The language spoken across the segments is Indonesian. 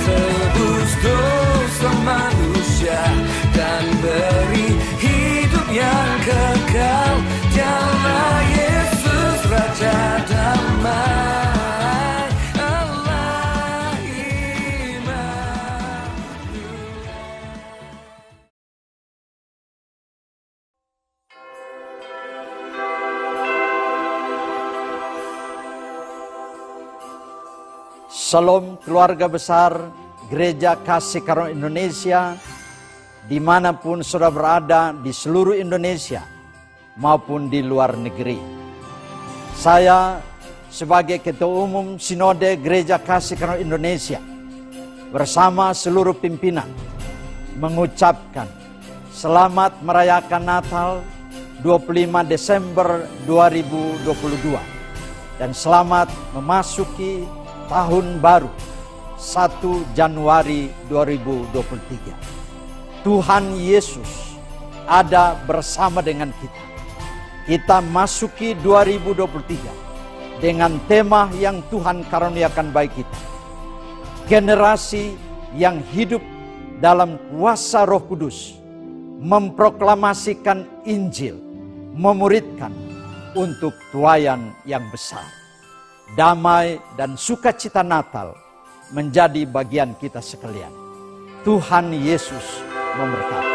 tebus dosa manusia dan beri hidup yang kekal. Dialah Yesus Raja Damai, Allah Immanuel. Shalom keluarga besar Gereja Kasih Karunia Indonesia, dimanapun saudara berada di seluruh Indonesia maupun di luar negeri. Saya sebagai Ketua Umum Sinode Gereja Kasih Karunia Indonesia bersama seluruh pimpinan mengucapkan selamat merayakan Natal 25 Desember 2022 dan selamat memasuki tahun baru 1 Januari 2023. Tuhan Yesus ada bersama dengan kita. Kita masuki 2023 dengan tema yang Tuhan karuniakan bagi kita. Generasi yang hidup dalam kuasa Roh Kudus, memproklamasikan Injil, memuridkan untuk tuaian yang besar. Damai dan sukacita Natal menjadi bagian kita sekalian. Tuhan Yesus memberkati.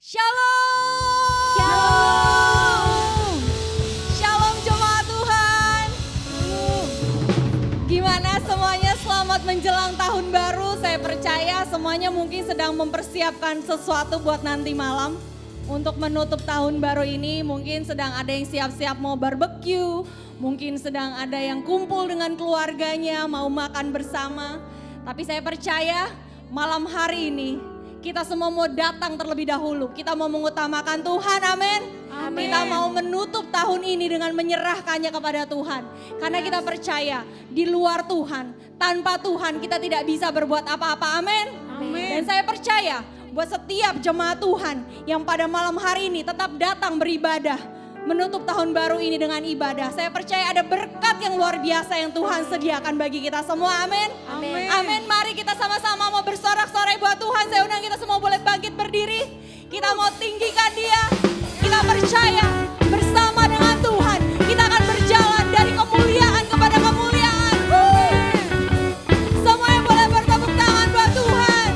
Shalom. Shalom. Shalom jemaat Tuhan. Gimana semuanya, selamat menjelang tahun baru. Saya percaya semuanya mungkin sedang mempersiapkan sesuatu buat nanti malam. Untuk menutup tahun baru ini mungkin sedang ada yang siap-siap mau barbecue. Mungkin sedang ada yang kumpul dengan keluarganya mau makan bersama. Tapi saya percaya malam hari ini kita semua mau datang terlebih dahulu. Kita mau mengutamakan Tuhan, amin. Amin. Kita mau menutup tahun ini dengan menyerahkannya kepada Tuhan. Karena kita percaya di luar Tuhan, tanpa Tuhan kita tidak bisa berbuat apa-apa, amin. Amin. Dan saya percaya buat setiap jemaat Tuhan yang pada malam hari ini tetap datang beribadah, menutup tahun baru ini dengan ibadah. Saya percaya ada berkat yang luar biasa yang Tuhan sediakan bagi kita semua, amin. Amin. Amin. Mari kita sama-sama mau bersorak-sorai buat Tuhan. Saya undang kita semua boleh bangkit berdiri. Kita mau tinggikan Dia. Kita percaya bersama dengan Tuhan kita akan berjalan dari kemuliaan kepada kemuliaan. Semua yang boleh bertepuk tangan buat Tuhan.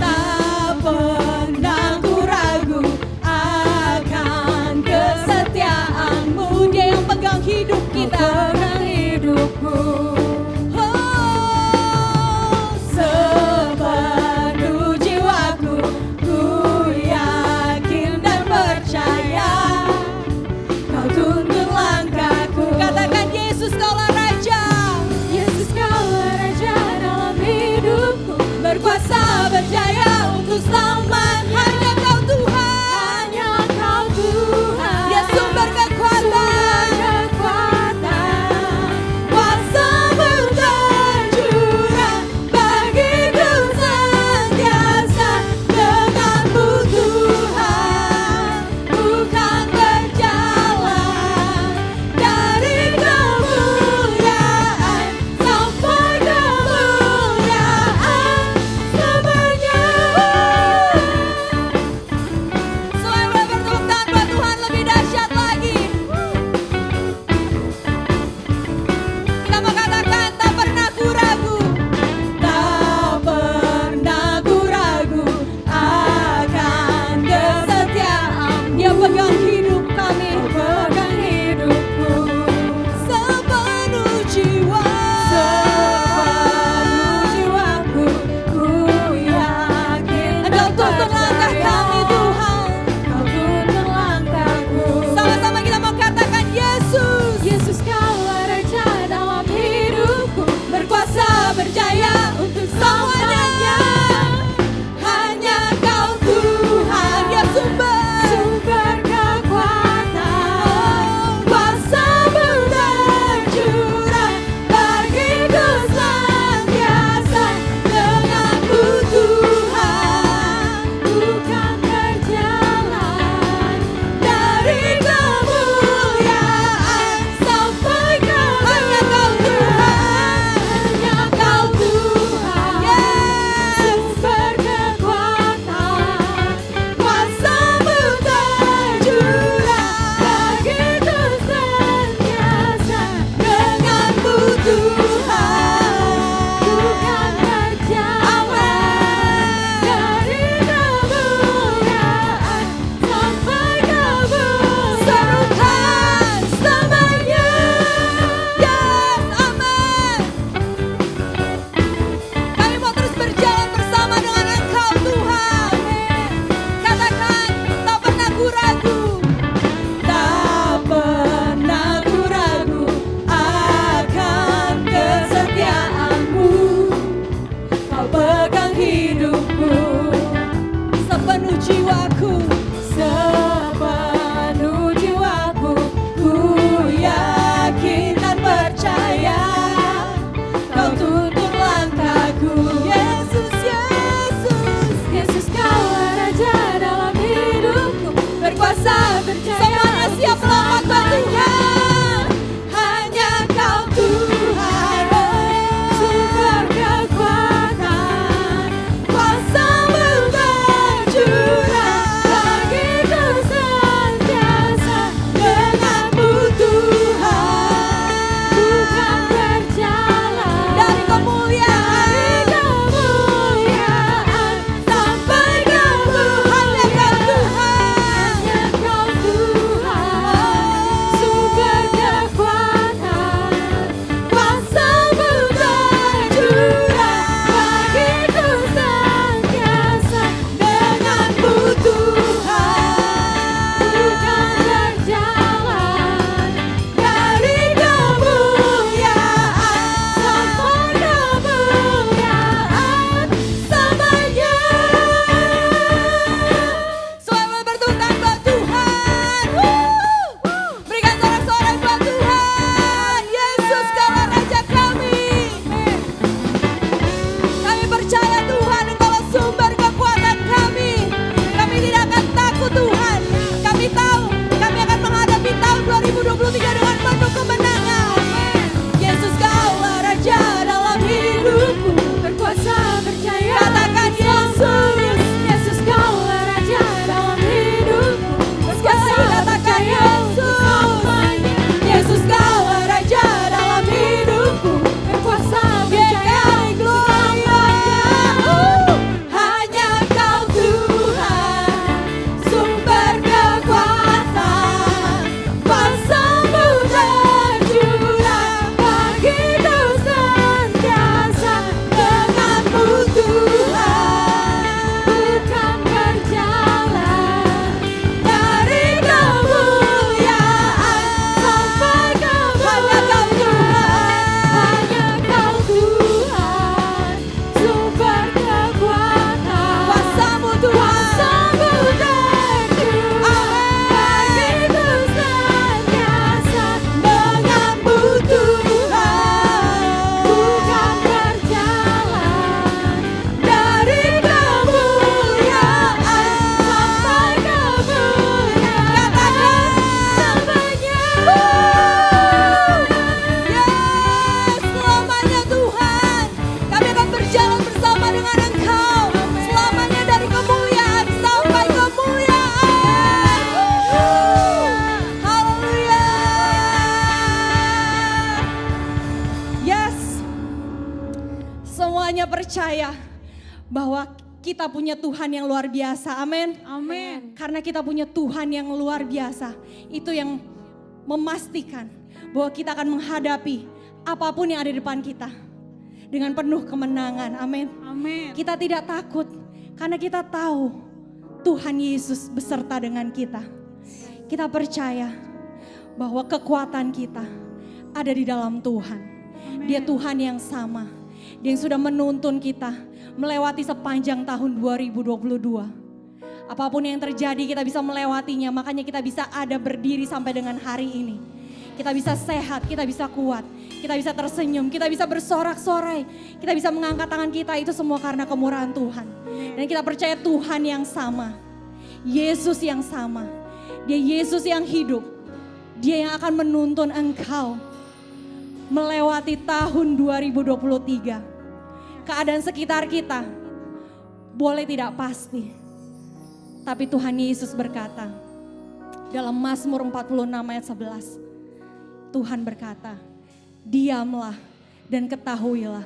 Tak pernah ku ragu akan kesetiaan-Mu, Dia yang pegang hidup kita, pegang hidupku. Sepenuh jiwaku ku yakin dan percaya Kau tuntun langkahku. Katakan Yesus Kaulah Raja. Yesus Kaulah Raja dalam hidupku, berkuasa berjaya untuk selamat. Hanya Kau Tuhan, hanya Kau Tuhan. Dia sumber kekuatan, kuasa-Mu tercurah bagiku senantiasa. Denganmu Tuhan, bukan berjalan dari kemuliaan sampai kemuliaan semuanya. Semua boleh bertepuk tangan buat Tuhan lebih dahsyat lagi. Kita mau katakan tak pernah ku ragu, tak pernah ku ragu akan kesetiaan. Dia pegang hidup kami, pegang hidupku. Sepenuh jiwa, sepenuh jiwaku ku yakin. Engkau tuntun langkah kami Tuhan, Kau tuntun langkahku. Sama-sama kita mau katakan Yesus. Yesus Kaulah Raja dalam hidupku, berkuasa berjaya untuk semuanya. Hanya Kau Tuhan, Dia sumber kekuatan, kuasa-Mu tercurah bagiku senantiasa. Denganmu Semuanya percaya bahwa kita punya Tuhan yang luar biasa. Amin. Amin. Karena kita punya Tuhan yang luar biasa. Itu yang memastikan bahwa kita akan menghadapi apapun yang ada di depan kita dengan penuh kemenangan. Amin. Amin. Kita tidak takut karena kita tahu Tuhan Yesus beserta dengan kita. Kita percaya bahwa kekuatan kita ada di dalam Tuhan. Dia Tuhan yang sama. Dia yang sudah menuntun kita melewati sepanjang tahun 2022. Apapun yang terjadi kita bisa melewatinya. Makanya kita bisa ada berdiri sampai dengan hari ini. Kita bisa sehat, kita bisa kuat. Kita bisa tersenyum, kita bisa bersorak-sorai. Kita bisa mengangkat tangan kita, itu semua karena kemurahan Tuhan. Dan kita percaya Tuhan yang sama. Yesus yang sama. Dia Yesus yang hidup. Dia yang akan menuntun engkau melewati tahun 2023. Keadaan sekitar kita boleh tidak pasti. Tapi Tuhan Yesus berkata dalam Mazmur 46 ayat 11. Tuhan berkata, diamlah dan ketahuilah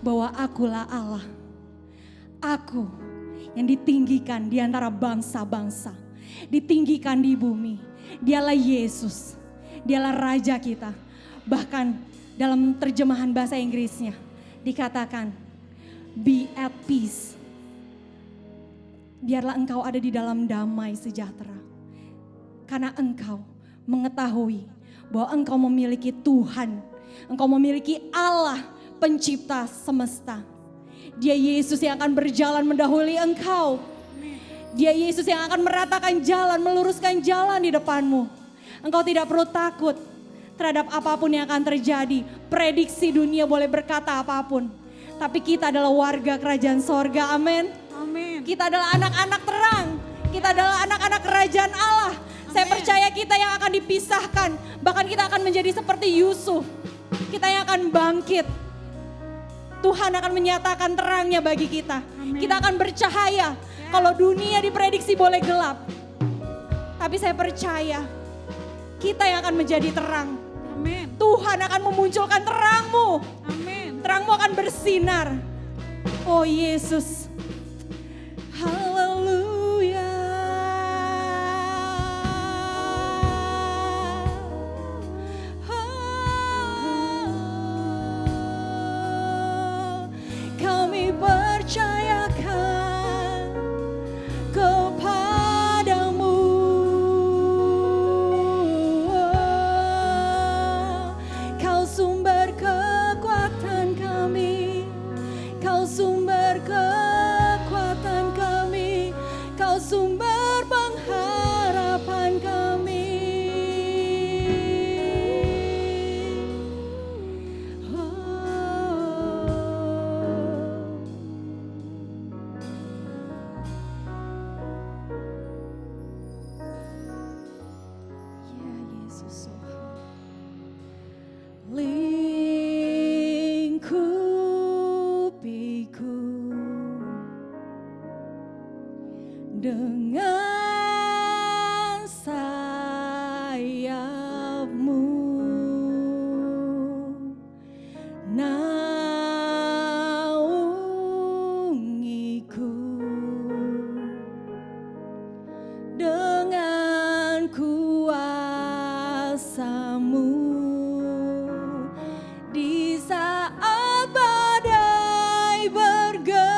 bahwa akulah Allah. Aku yang ditinggikan di antara bangsa-bangsa. Ditinggikan di bumi. Dialah Yesus. Dialah Raja kita. Bahkan dalam terjemahan bahasa Inggrisnya dikatakan, be at peace. Biarlah engkau ada di dalam damai sejahtera. Karena engkau mengetahui bahwa engkau memiliki Tuhan. Engkau memiliki Allah pencipta semesta. Dia Yesus yang akan berjalan mendahului engkau. Dia Yesus yang akan meratakan jalan, meluruskan jalan di depanmu. Engkau tidak perlu takut terhadap apapun yang akan terjadi. Prediksi dunia boleh berkata apapun. Tapi kita adalah warga kerajaan sorga, amin. Amin. Kita adalah anak-anak terang. Kita adalah anak-anak kerajaan Allah. Saya percaya kita yang akan dipisahkan. Bahkan kita akan menjadi seperti Yusuf. Kita yang akan bangkit. Tuhan akan menyatakan terangnya bagi kita. Amin. Kita akan bercahaya. Kalau dunia diprediksi boleh gelap. Tapi saya percaya kita yang akan menjadi terang. Amin. Tuhan akan memunculkan terangmu. Amin. Terangmu akan bersinar. Oh Yesus. Haleluya. Kami percayakan kepadamu. Kau sumber kekuatan kami. Kau sumber kekuatan kami. Kau sumber pengharapan kami. Ya Yesus Tuhan. Lingkupiku dengan sayapmu, naungiku dengan kuasa-Mu di saat badai bergelora.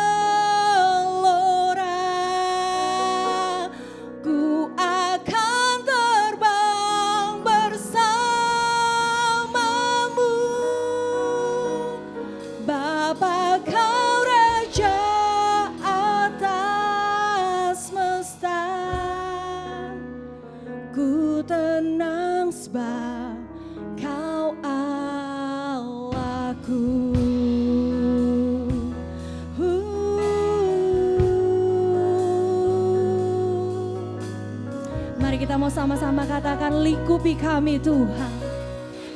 Ku akan terbang bersamamu, Bapa Kau Raja atas semesta. Ku tenang sebab Kau Allahku. Mari kita mau sama-sama katakan, lingkupi kami Tuhan,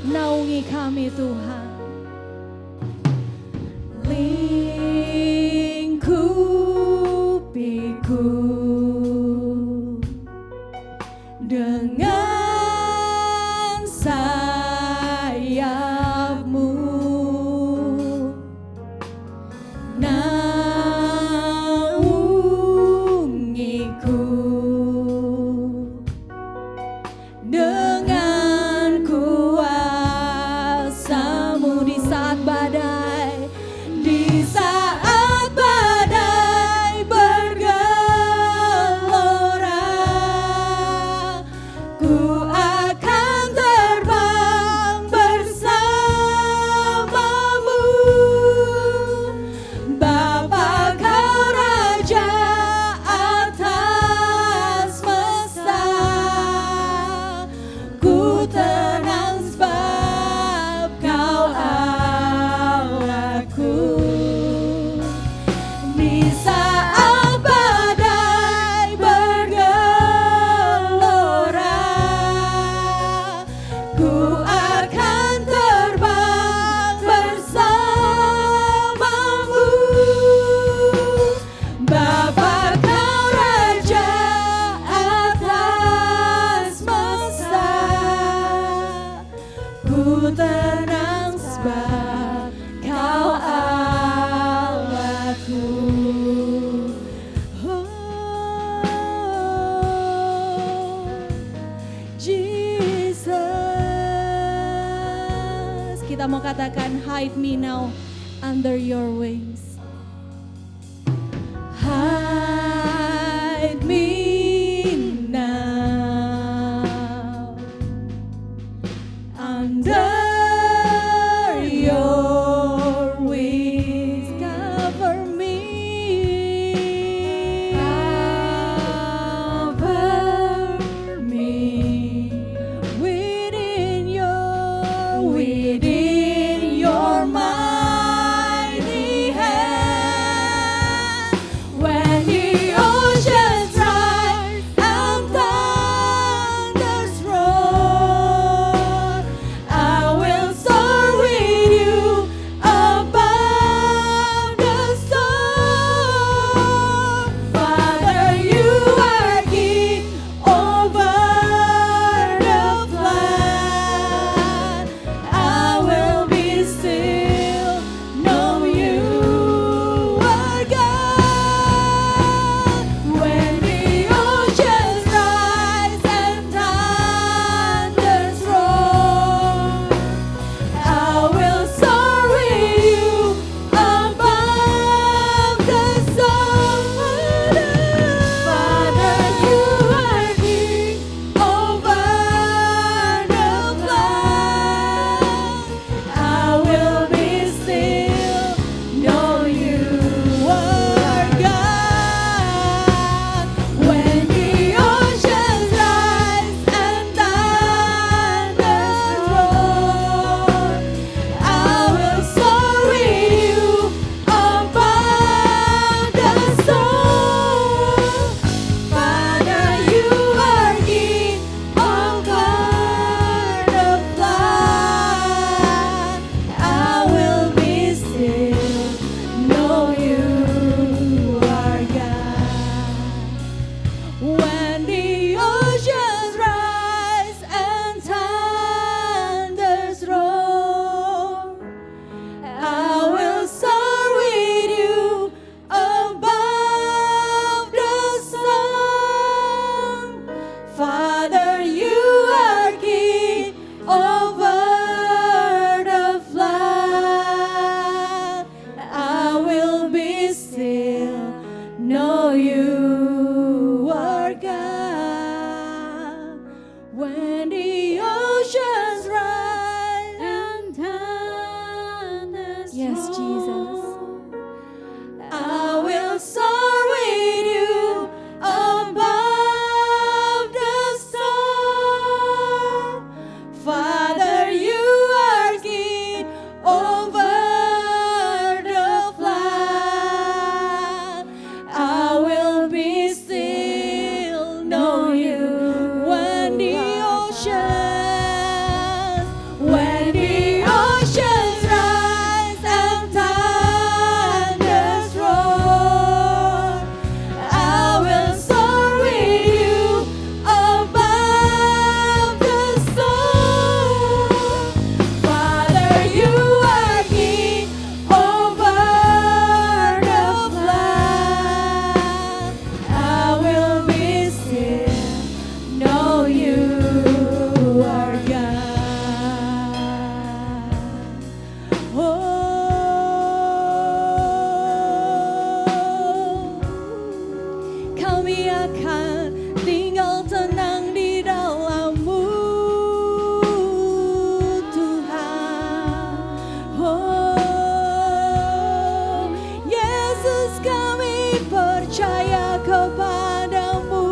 naungi kami Tuhan. Lingkupiku dengan sayap-Mu, katakan, hide me now under your wings. Hide me now under your wings. Cover me, cover me within your mighty hand. When the oceans rise and thunders roar, I will soar with you above the storm. Father, you are king over the flood. I will be still, know you are God. When the oceans rise and thunders roar, I will soar with you above the storm. Father, you are king over the flood. I will be still, know you are God. When the oceans rise and thunders roar, I will soar with you above the storm. Father, you are king over the flood. I will be still, know you are God. When the oceans rise and thunders roar, I will soar with you above the storm. Father, you are king over the flood. I will be still, know you are God. When the oceans rise and thunders yes, Jesus. I will soar with you above the storm. Father, you are king over the flood. I will be still, know you. When the oceans rise and thunders roar, I will soar with you above the storm. Father, you are king over the flood. I will be still, know you are God. Kami akan tinggal tenang di dalam-Mu, Tuhan. Yesus, kami percaya kepada-Mu.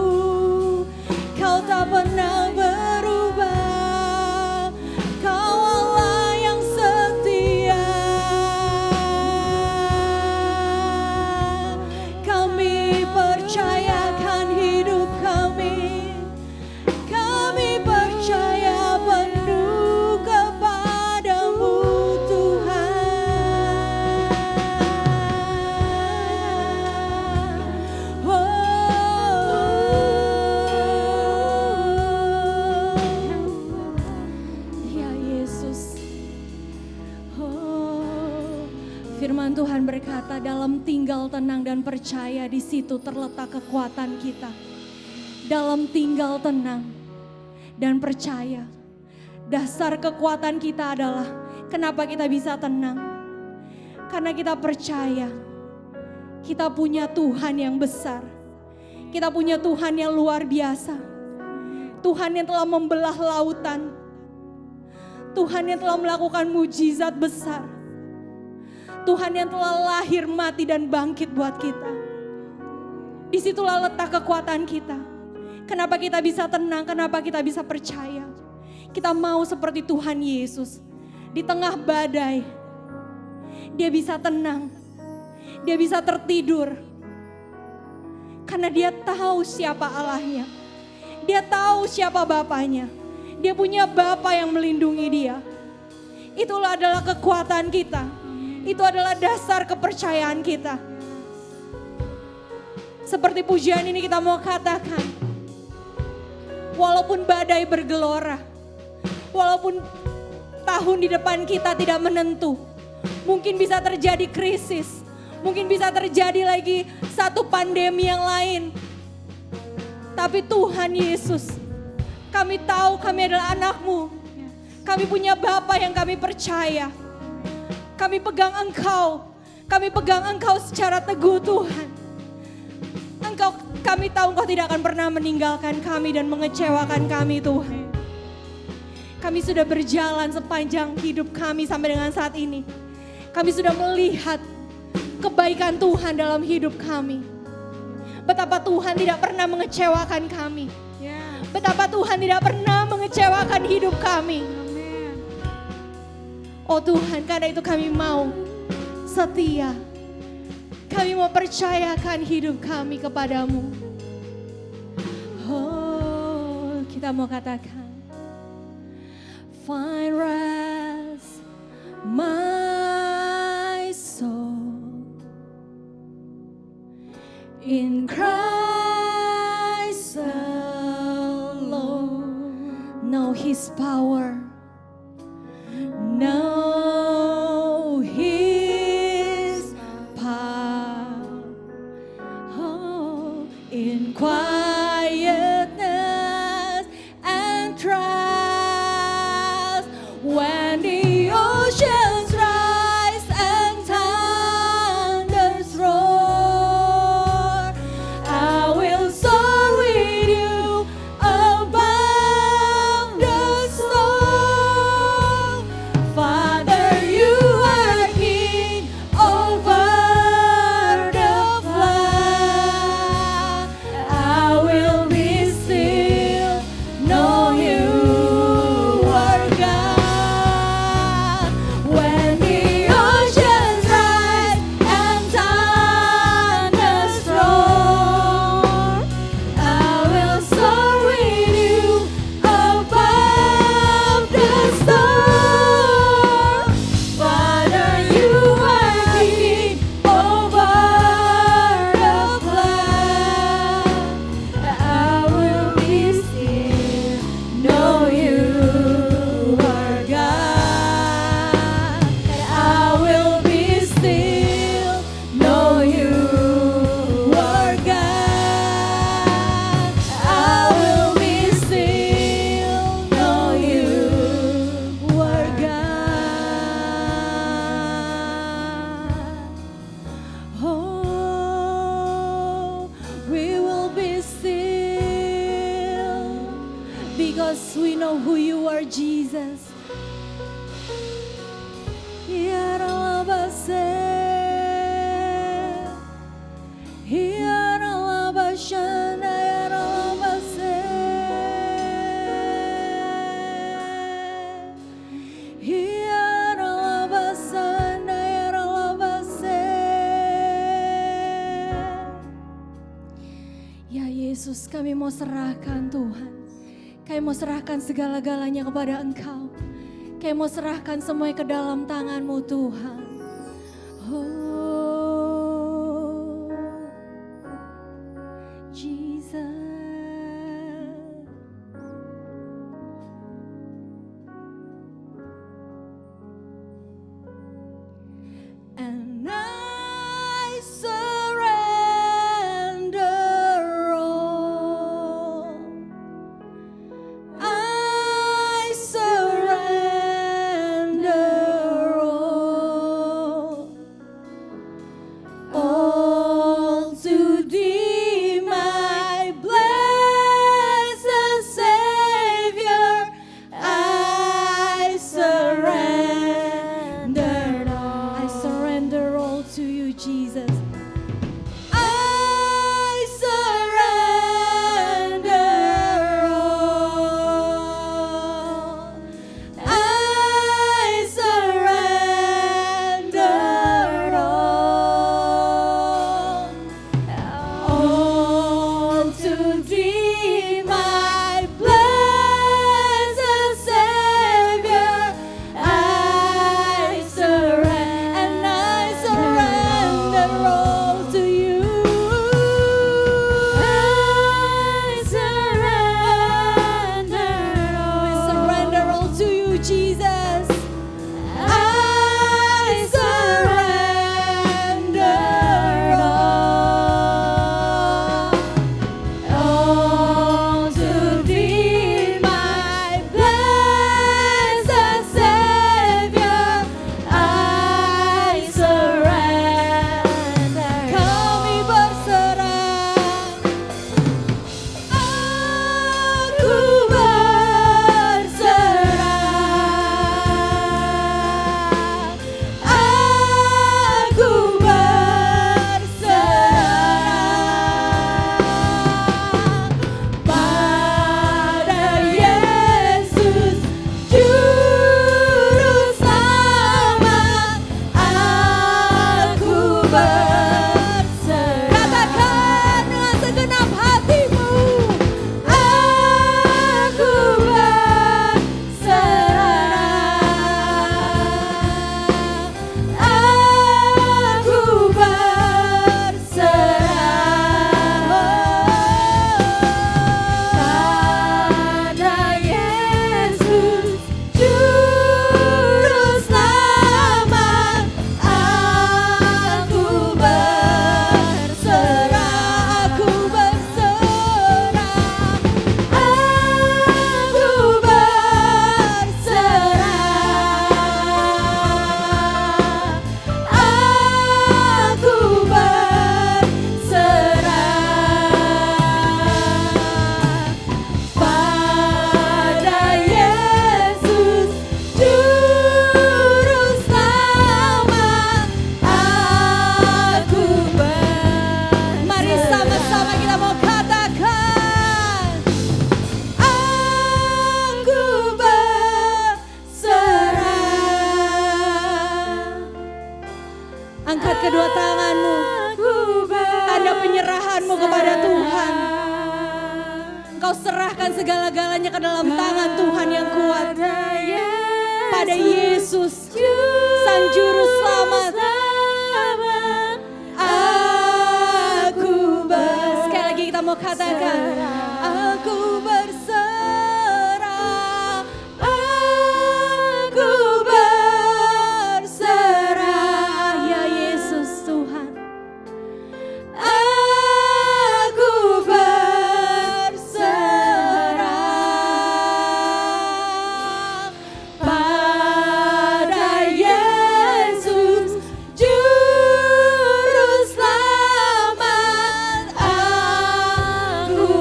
Kau tak pernah berubah. Kau Allah yang setia. Kami percayakan hidup kami. Kami percaya penuh kepada-Mu, Tuhan. Ya Yesus. Firman Tuhan berkata, dalam tinggal tenang dan percaya, di situ terletak kekuatan kita. Dalam tinggal tenang dan percaya, dasar kekuatan kita adalah Kenapa kita bisa tenang? Karena kita percaya kita punya Tuhan yang besar. Kita punya Tuhan yang luar biasa. Tuhan yang telah membelah lautan. Tuhan yang telah melakukan mujizat besar. Tuhan yang telah lahir, mati, dan bangkit buat kita. Disitulah letak kekuatan kita. Kenapa kita bisa tenang, kenapa kita bisa percaya. Kita mau seperti Tuhan Yesus. Di tengah badai, dia bisa tenang. Dia bisa tertidur. Karena dia tahu siapa Allahnya. Dia tahu siapa Bapaknya. Dia punya Bapa yang melindungi dia. Itulah adalah kekuatan kita. Itu adalah dasar kepercayaan kita. Seperti pujian ini kita mau katakan. Walaupun badai bergelora. Walaupun tahun di depan kita tidak menentu. Mungkin bisa terjadi krisis. Mungkin bisa terjadi lagi satu pandemi yang lain. Tapi Tuhan Yesus, kami tahu kami adalah anak-Mu. Kami punya Bapa yang kami percaya. Kami pegang Engkau. Kami pegang Engkau secara teguh Tuhan. Kami tahu Engkau tidak akan pernah meninggalkan kami dan mengecewakan kami Tuhan. Kami sudah berjalan sepanjang hidup kami sampai dengan saat ini. Kami sudah melihat kebaikan Tuhan dalam hidup kami. Betapa Tuhan tidak pernah mengecewakan kami. Betapa Tuhan tidak pernah mengecewakan hidup kami. Oh Tuhan, karena itu kami mau setia. Kami mau percayakan hidup kami kepadamu. Oh, kita mau katakan, find rest my soul in Christ alone. Know His power. Know His power. Oh, in quietness and trust, when the oceans rise and thunders roar, I will soar with you above the storm. Father, you are King over the flood. I will be still, know you are God. When the oceans rise and thunders roar, I will soar with you above the storm. Father, you are King over the flood. I will be still, know you are God. I will be still, know you are God. I will be still, know you are God. Oh, we will be still because we know who you are, Jesus. Yaralabase, yaralabashana, yaralabase, yaralabasana, yaralabase. Ya Yesus, kami mau serahkan Tuhan. Kami mau serahkan segala-galanya kepada Engkau. Kami mau serahkan semuanya ke dalam tangan-Mu Tuhan. Oh, Jesus. And I surrender all. I surrender Jesus. I surrender all. I surrender all to Thee, my blessed Savior. I surrender all to You. I surrender all to You, Jesus. I surrender all to Thee, my blessed Savior. I surrender. Kami berserah. Aku berserah. Aku berserah pada Yesus Juru Selamat. Aku berserah. Katakan dengan segenap hatimu. Aku berserah. Aku berserah pada Yesus Juru Selamat. Aku berserah. Aku berserah. Aku berserah. Aku berserah pada Yesus Juru Selamat. Aku Mari sama-sama kita mau katakan, aku berserah. Angkat kedua tanganmu, tanda penyerahanmu kepada Tuhan. Engkau serahkan segala-galanya ke dalam tangan Tuhan yang kuat. Pada Yesus, Sang Juru Selamat. Aku sekali lagi kita mau katakan, aku berserah. Aku berserah ya Yesus Tuhan. Aku berserah pada Yesus Juru Selamat. Aku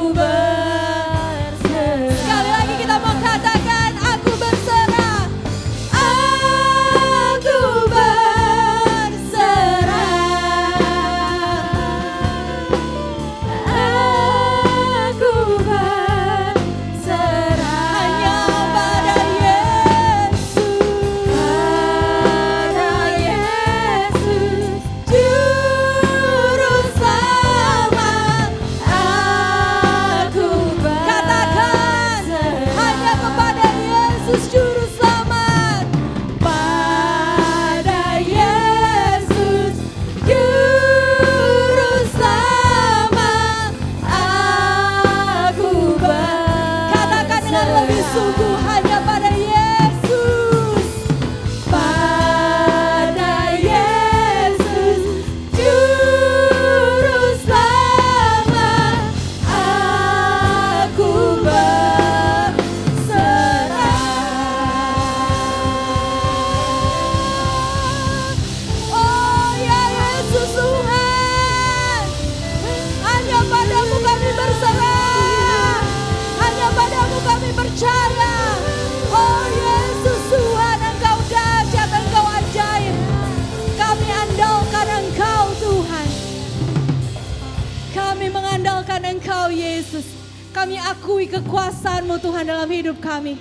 Engkau Yesus. Kami akui kekuasaan-Mu Tuhan dalam hidup kami.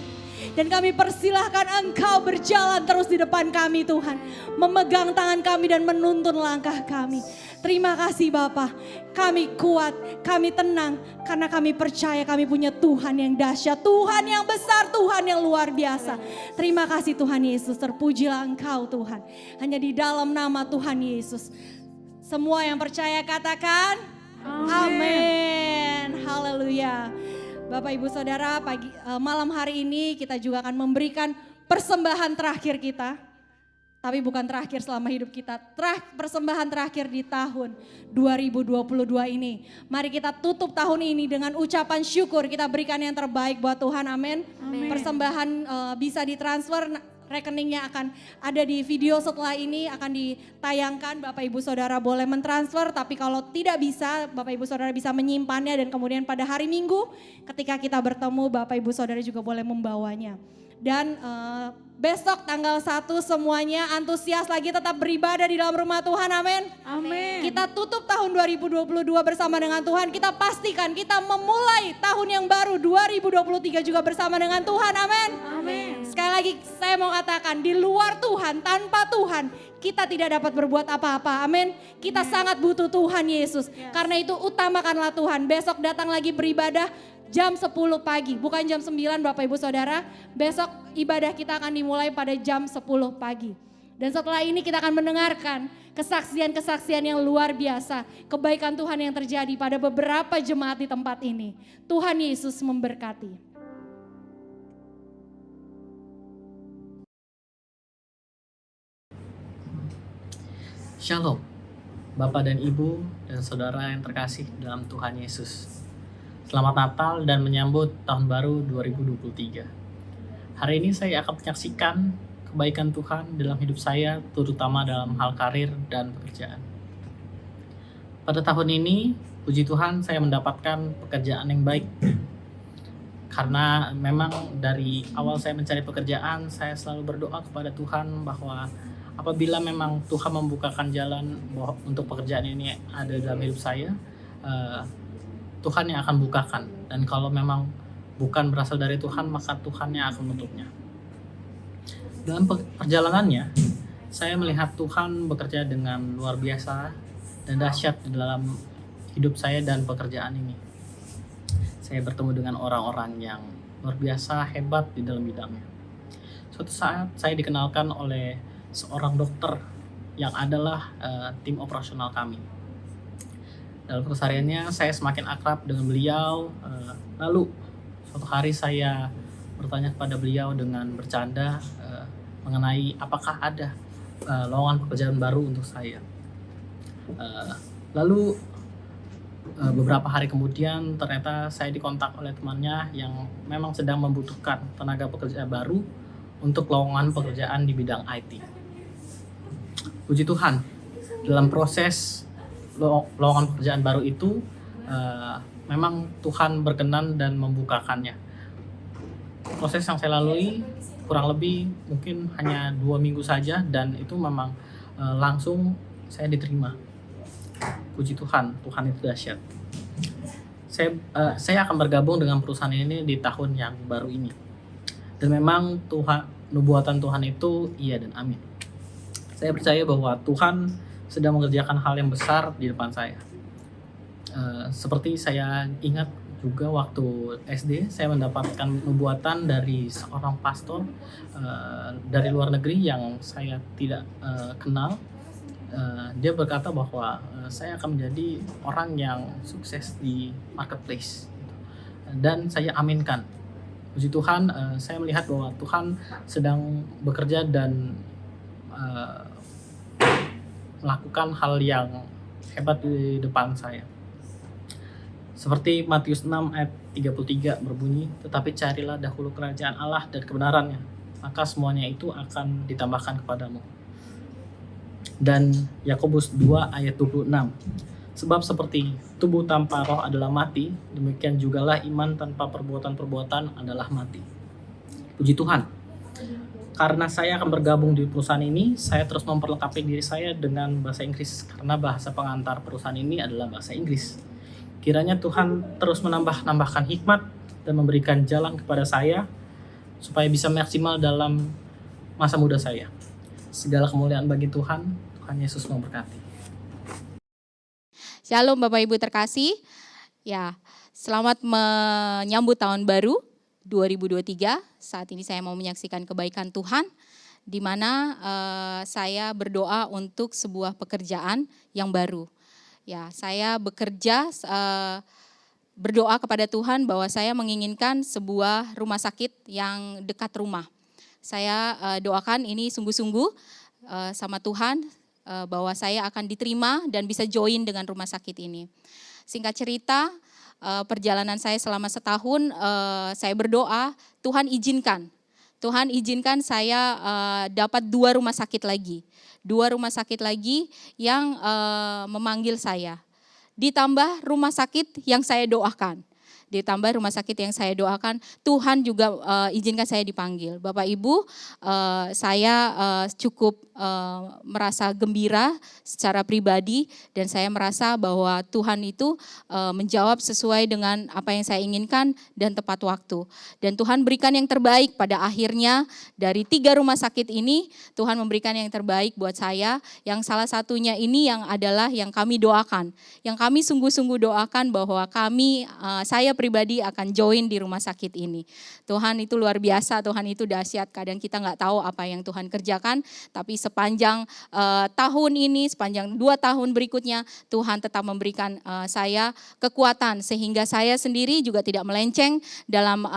Dan kami persilahkan Engkau berjalan terus di depan kami Tuhan. Memegang tangan kami dan menuntun langkah kami. Terima kasih Bapa. Kami kuat, kami tenang. Karena kami percaya kami punya Tuhan yang dahsyat. Tuhan yang besar, Tuhan yang luar biasa. Terima kasih Tuhan Yesus. Terpujilah Engkau Tuhan. Hanya di dalam nama Tuhan Yesus. Semua yang percaya katakan amin. Haleluya. Bapak Ibu Saudara, malam hari ini kita juga akan memberikan persembahan terakhir kita. Tapi bukan terakhir selama hidup kita. Persembahan terakhir di tahun 2022 ini. Mari kita tutup tahun ini dengan ucapan syukur. Kita berikan yang terbaik buat Tuhan, amin. Persembahan bisa ditransfer, rekeningnya akan ada di video setelah ini, akan ditayangkan. Bapak Ibu Saudara boleh mentransfer, tapi kalau tidak bisa, Bapak Ibu Saudara bisa menyimpannya dan kemudian pada hari Minggu ketika kita bertemu, Bapak Ibu Saudara juga boleh membawanya. Dan besok tanggal 1 semuanya antusias lagi tetap beribadah di dalam rumah Tuhan, amin. Amin. Kita tutup tahun 2022 bersama dengan Tuhan. Kita pastikan kita memulai tahun yang baru 2023 juga bersama dengan Tuhan, amin. Amin. Sekali lagi saya mau katakan, di luar Tuhan, tanpa Tuhan, kita tidak dapat berbuat apa-apa, amin. Kita sangat butuh Tuhan Yesus. Karena itu utamakanlah Tuhan. Besok datang lagi beribadah jam 10 pagi, bukan jam 9 Bapak Ibu Saudara. Besok ibadah kita akan dimulai pada jam 10 pagi. Dan setelah ini kita akan mendengarkan kesaksian-kesaksian yang luar biasa. Kebaikan Tuhan yang terjadi pada beberapa jemaat di tempat ini. Tuhan Yesus memberkati. Shalom, Bapak dan Ibu dan Saudara yang terkasih dalam Tuhan Yesus. Selamat Natal dan menyambut Tahun Baru 2023. Hari ini saya akan menyaksikan kebaikan Tuhan dalam hidup saya, terutama dalam hal karir dan pekerjaan. Pada tahun ini, puji Tuhan saya mendapatkan pekerjaan yang baik. Karena memang dari awal saya mencari pekerjaan, saya selalu berdoa kepada Tuhan bahwa apabila memang Tuhan membukakan jalan untuk pekerjaan ini ada dalam hidup saya, Tuhan yang akan bukakan. Dan kalau memang bukan berasal dari Tuhan, maka Tuhan yang akan menutupnya. Dalam perjalanannya, saya melihat Tuhan bekerja dengan luar biasa dan dahsyat di dalam hidup saya dan pekerjaan ini. Saya bertemu dengan orang-orang yang luar biasa hebat di dalam bidangnya. Suatu saat saya dikenalkan oleh seorang dokter yang adalah tim operasional kami. Dalam kesehariannya saya semakin akrab dengan beliau. Lalu suatu hari saya bertanya kepada beliau dengan bercanda mengenai apakah ada lowongan pekerjaan baru untuk saya. Lalu beberapa hari kemudian ternyata saya dikontak oleh temannya yang memang sedang membutuhkan tenaga pekerja baru untuk lowongan pekerjaan di bidang IT. Puji Tuhan, dalam proses lowongan pekerjaan baru itu memang Tuhan berkenan dan membukakannya. Proses yang saya lalui kurang lebih mungkin hanya 2 minggu saja dan itu memang langsung saya diterima. Puji Tuhan, Tuhan itu dahsyat. Saya akan bergabung dengan perusahaan ini di tahun yang baru ini. Dan memang nubuatan Tuhan itu iya dan amin. Saya percaya bahwa Tuhan sedang mengerjakan hal yang besar di depan saya. Seperti saya ingat juga waktu SD, saya mendapatkan nubuatan dari seorang pastor dari luar negeri yang saya tidak kenal. Dia berkata bahwa saya akan menjadi orang yang sukses di marketplace. Dan saya aminkan. Puji Tuhan, saya melihat bahwa Tuhan sedang bekerja dan melakukan hal yang hebat di depan saya. Seperti Matius 6 ayat 33 berbunyi, tetapi carilah dahulu kerajaan Allah dan kebenarannya, maka semuanya itu akan ditambahkan kepadamu. Dan Yakobus 2 ayat 26, sebab seperti tubuh tanpa roh adalah mati, demikian jugalah iman tanpa perbuatan-perbuatan adalah mati. Puji Tuhan. Karena saya akan bergabung di perusahaan ini, saya terus memperlengkapi diri saya dengan bahasa Inggris. Karena bahasa pengantar perusahaan ini adalah bahasa Inggris. Kiranya Tuhan terus menambahkan hikmat dan memberikan jalan kepada saya supaya bisa maksimal dalam masa muda saya. Segala kemuliaan bagi Tuhan. Tuhan Yesus memberkati. Shalom Bapak Ibu terkasih. Ya, selamat menyambut tahun baru 2023. Saat ini saya mau menyaksikan kebaikan Tuhan, di mana saya berdoa untuk sebuah pekerjaan yang baru. Ya, saya bekerja berdoa kepada Tuhan bahwa saya menginginkan sebuah rumah sakit yang dekat rumah. Saya doakan ini sungguh-sungguh sama Tuhan bahwa saya akan diterima dan bisa join dengan rumah sakit ini. Singkat cerita, perjalanan saya selama setahun, saya berdoa, Tuhan izinkan saya dapat 2 rumah sakit lagi. 2 rumah sakit lagi yang memanggil saya. Ditambah rumah sakit yang saya doakan. Ditambah rumah sakit yang saya doakan, Tuhan juga izinkan saya dipanggil. Bapak Ibu, saya cukup merasa gembira secara pribadi dan saya merasa bahwa Tuhan itu menjawab sesuai dengan apa yang saya inginkan dan tepat waktu. Dan Tuhan berikan yang terbaik pada akhirnya. Dari 3 rumah sakit ini, Tuhan memberikan yang terbaik buat saya. Yang salah satunya ini yang adalah yang kami doakan. Yang kami sungguh-sungguh doakan bahwa saya pribadi akan join di rumah sakit ini. Tuhan itu luar biasa, Tuhan itu dahsyat. Kadang kita nggak tahu apa yang Tuhan kerjakan, tapi sepanjang tahun ini, sepanjang 2 tahun berikutnya, Tuhan tetap memberikan saya kekuatan sehingga saya sendiri juga tidak melenceng dalam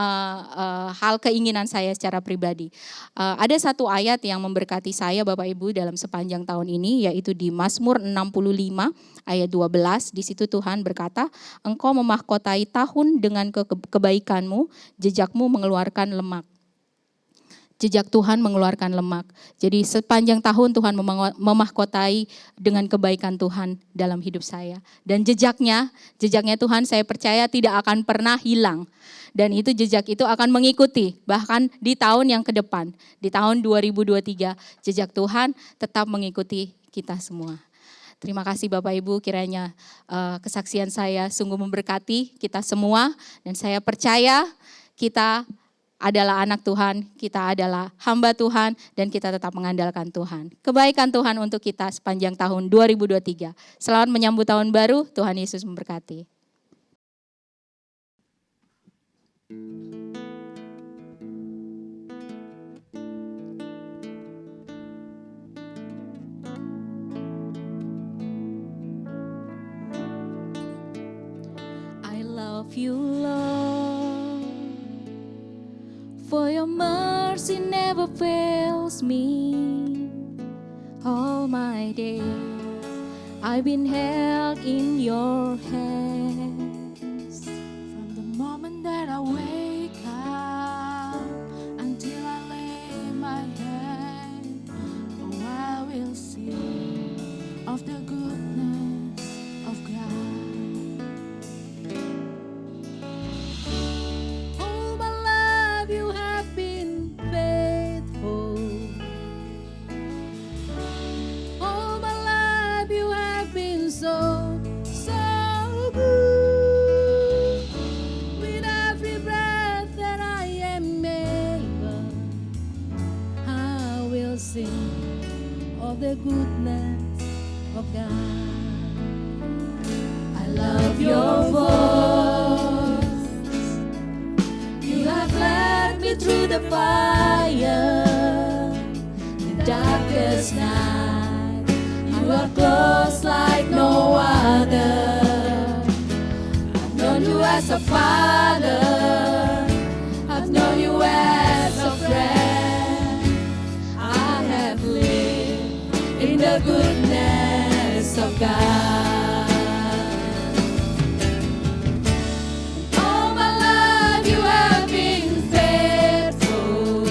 hal keinginan saya secara pribadi. Ada satu ayat yang memberkati saya Bapak Ibu dalam sepanjang tahun ini, yaitu di Mazmur 65 ayat 12. Di situ Tuhan berkata, Engkau memahkotai tahun dengan kebaikanmu, jejakmu mengeluarkan lemak. Jejak Tuhan mengeluarkan lemak. Jadi sepanjang tahun Tuhan memahkotai dengan kebaikan Tuhan dalam hidup saya. Dan jejaknya Tuhan saya percaya tidak akan pernah hilang. Dan itu jejak itu akan mengikuti bahkan di tahun yang ke depan. Di tahun 2023 jejak Tuhan tetap mengikuti kita semua. Terima kasih Bapak Ibu, kiranya kesaksian saya sungguh memberkati kita semua. Dan saya percaya kita adalah anak Tuhan, kita adalah hamba Tuhan, dan kita tetap mengandalkan Tuhan. Kebaikan Tuhan untuk kita sepanjang tahun 2023. Selamat menyambut tahun baru, Tuhan Yesus memberkati. I love you, Lord, for your mercy never fails me. All my days I've been held in your hands. From the moment that I wake up until I lay my head, oh, I will sing of the goodness of God. All my life you have been faithful. All my life you have been so good. With every breath that I am able, I will sing of the goodness of God. I love your voice. You have led me through the fire, the darkest night. You are close like no other. I've known you as a father. I've known you as a friend. I have lived in the goodness of God. All my life you have been faithful,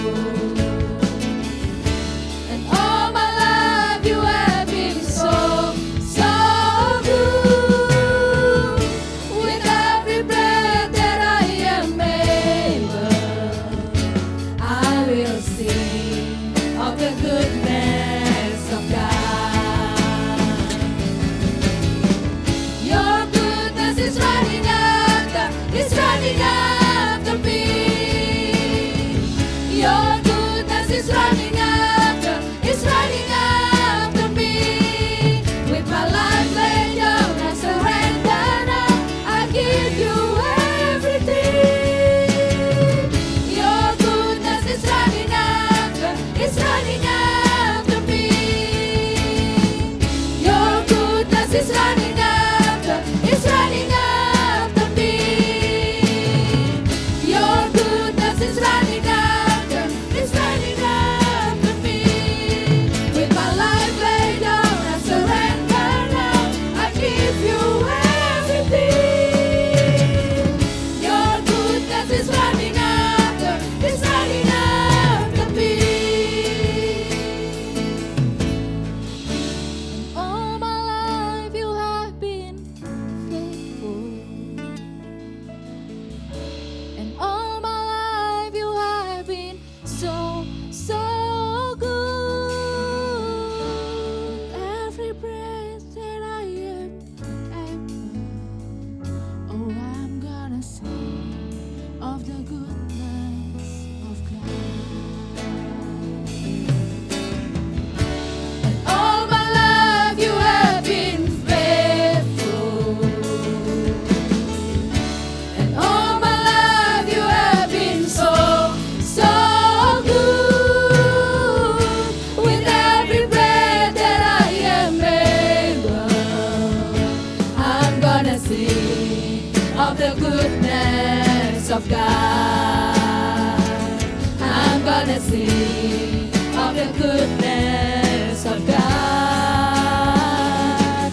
and all my life you have been so of God. I'm gonna sing of the goodness of God.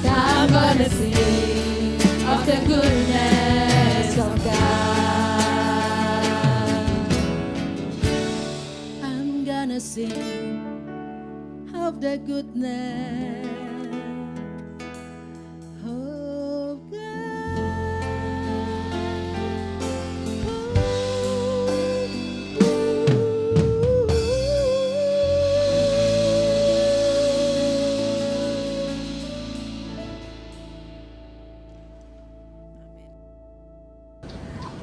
I'm gonna sing of the goodness of God. I'm gonna sing of the goodness of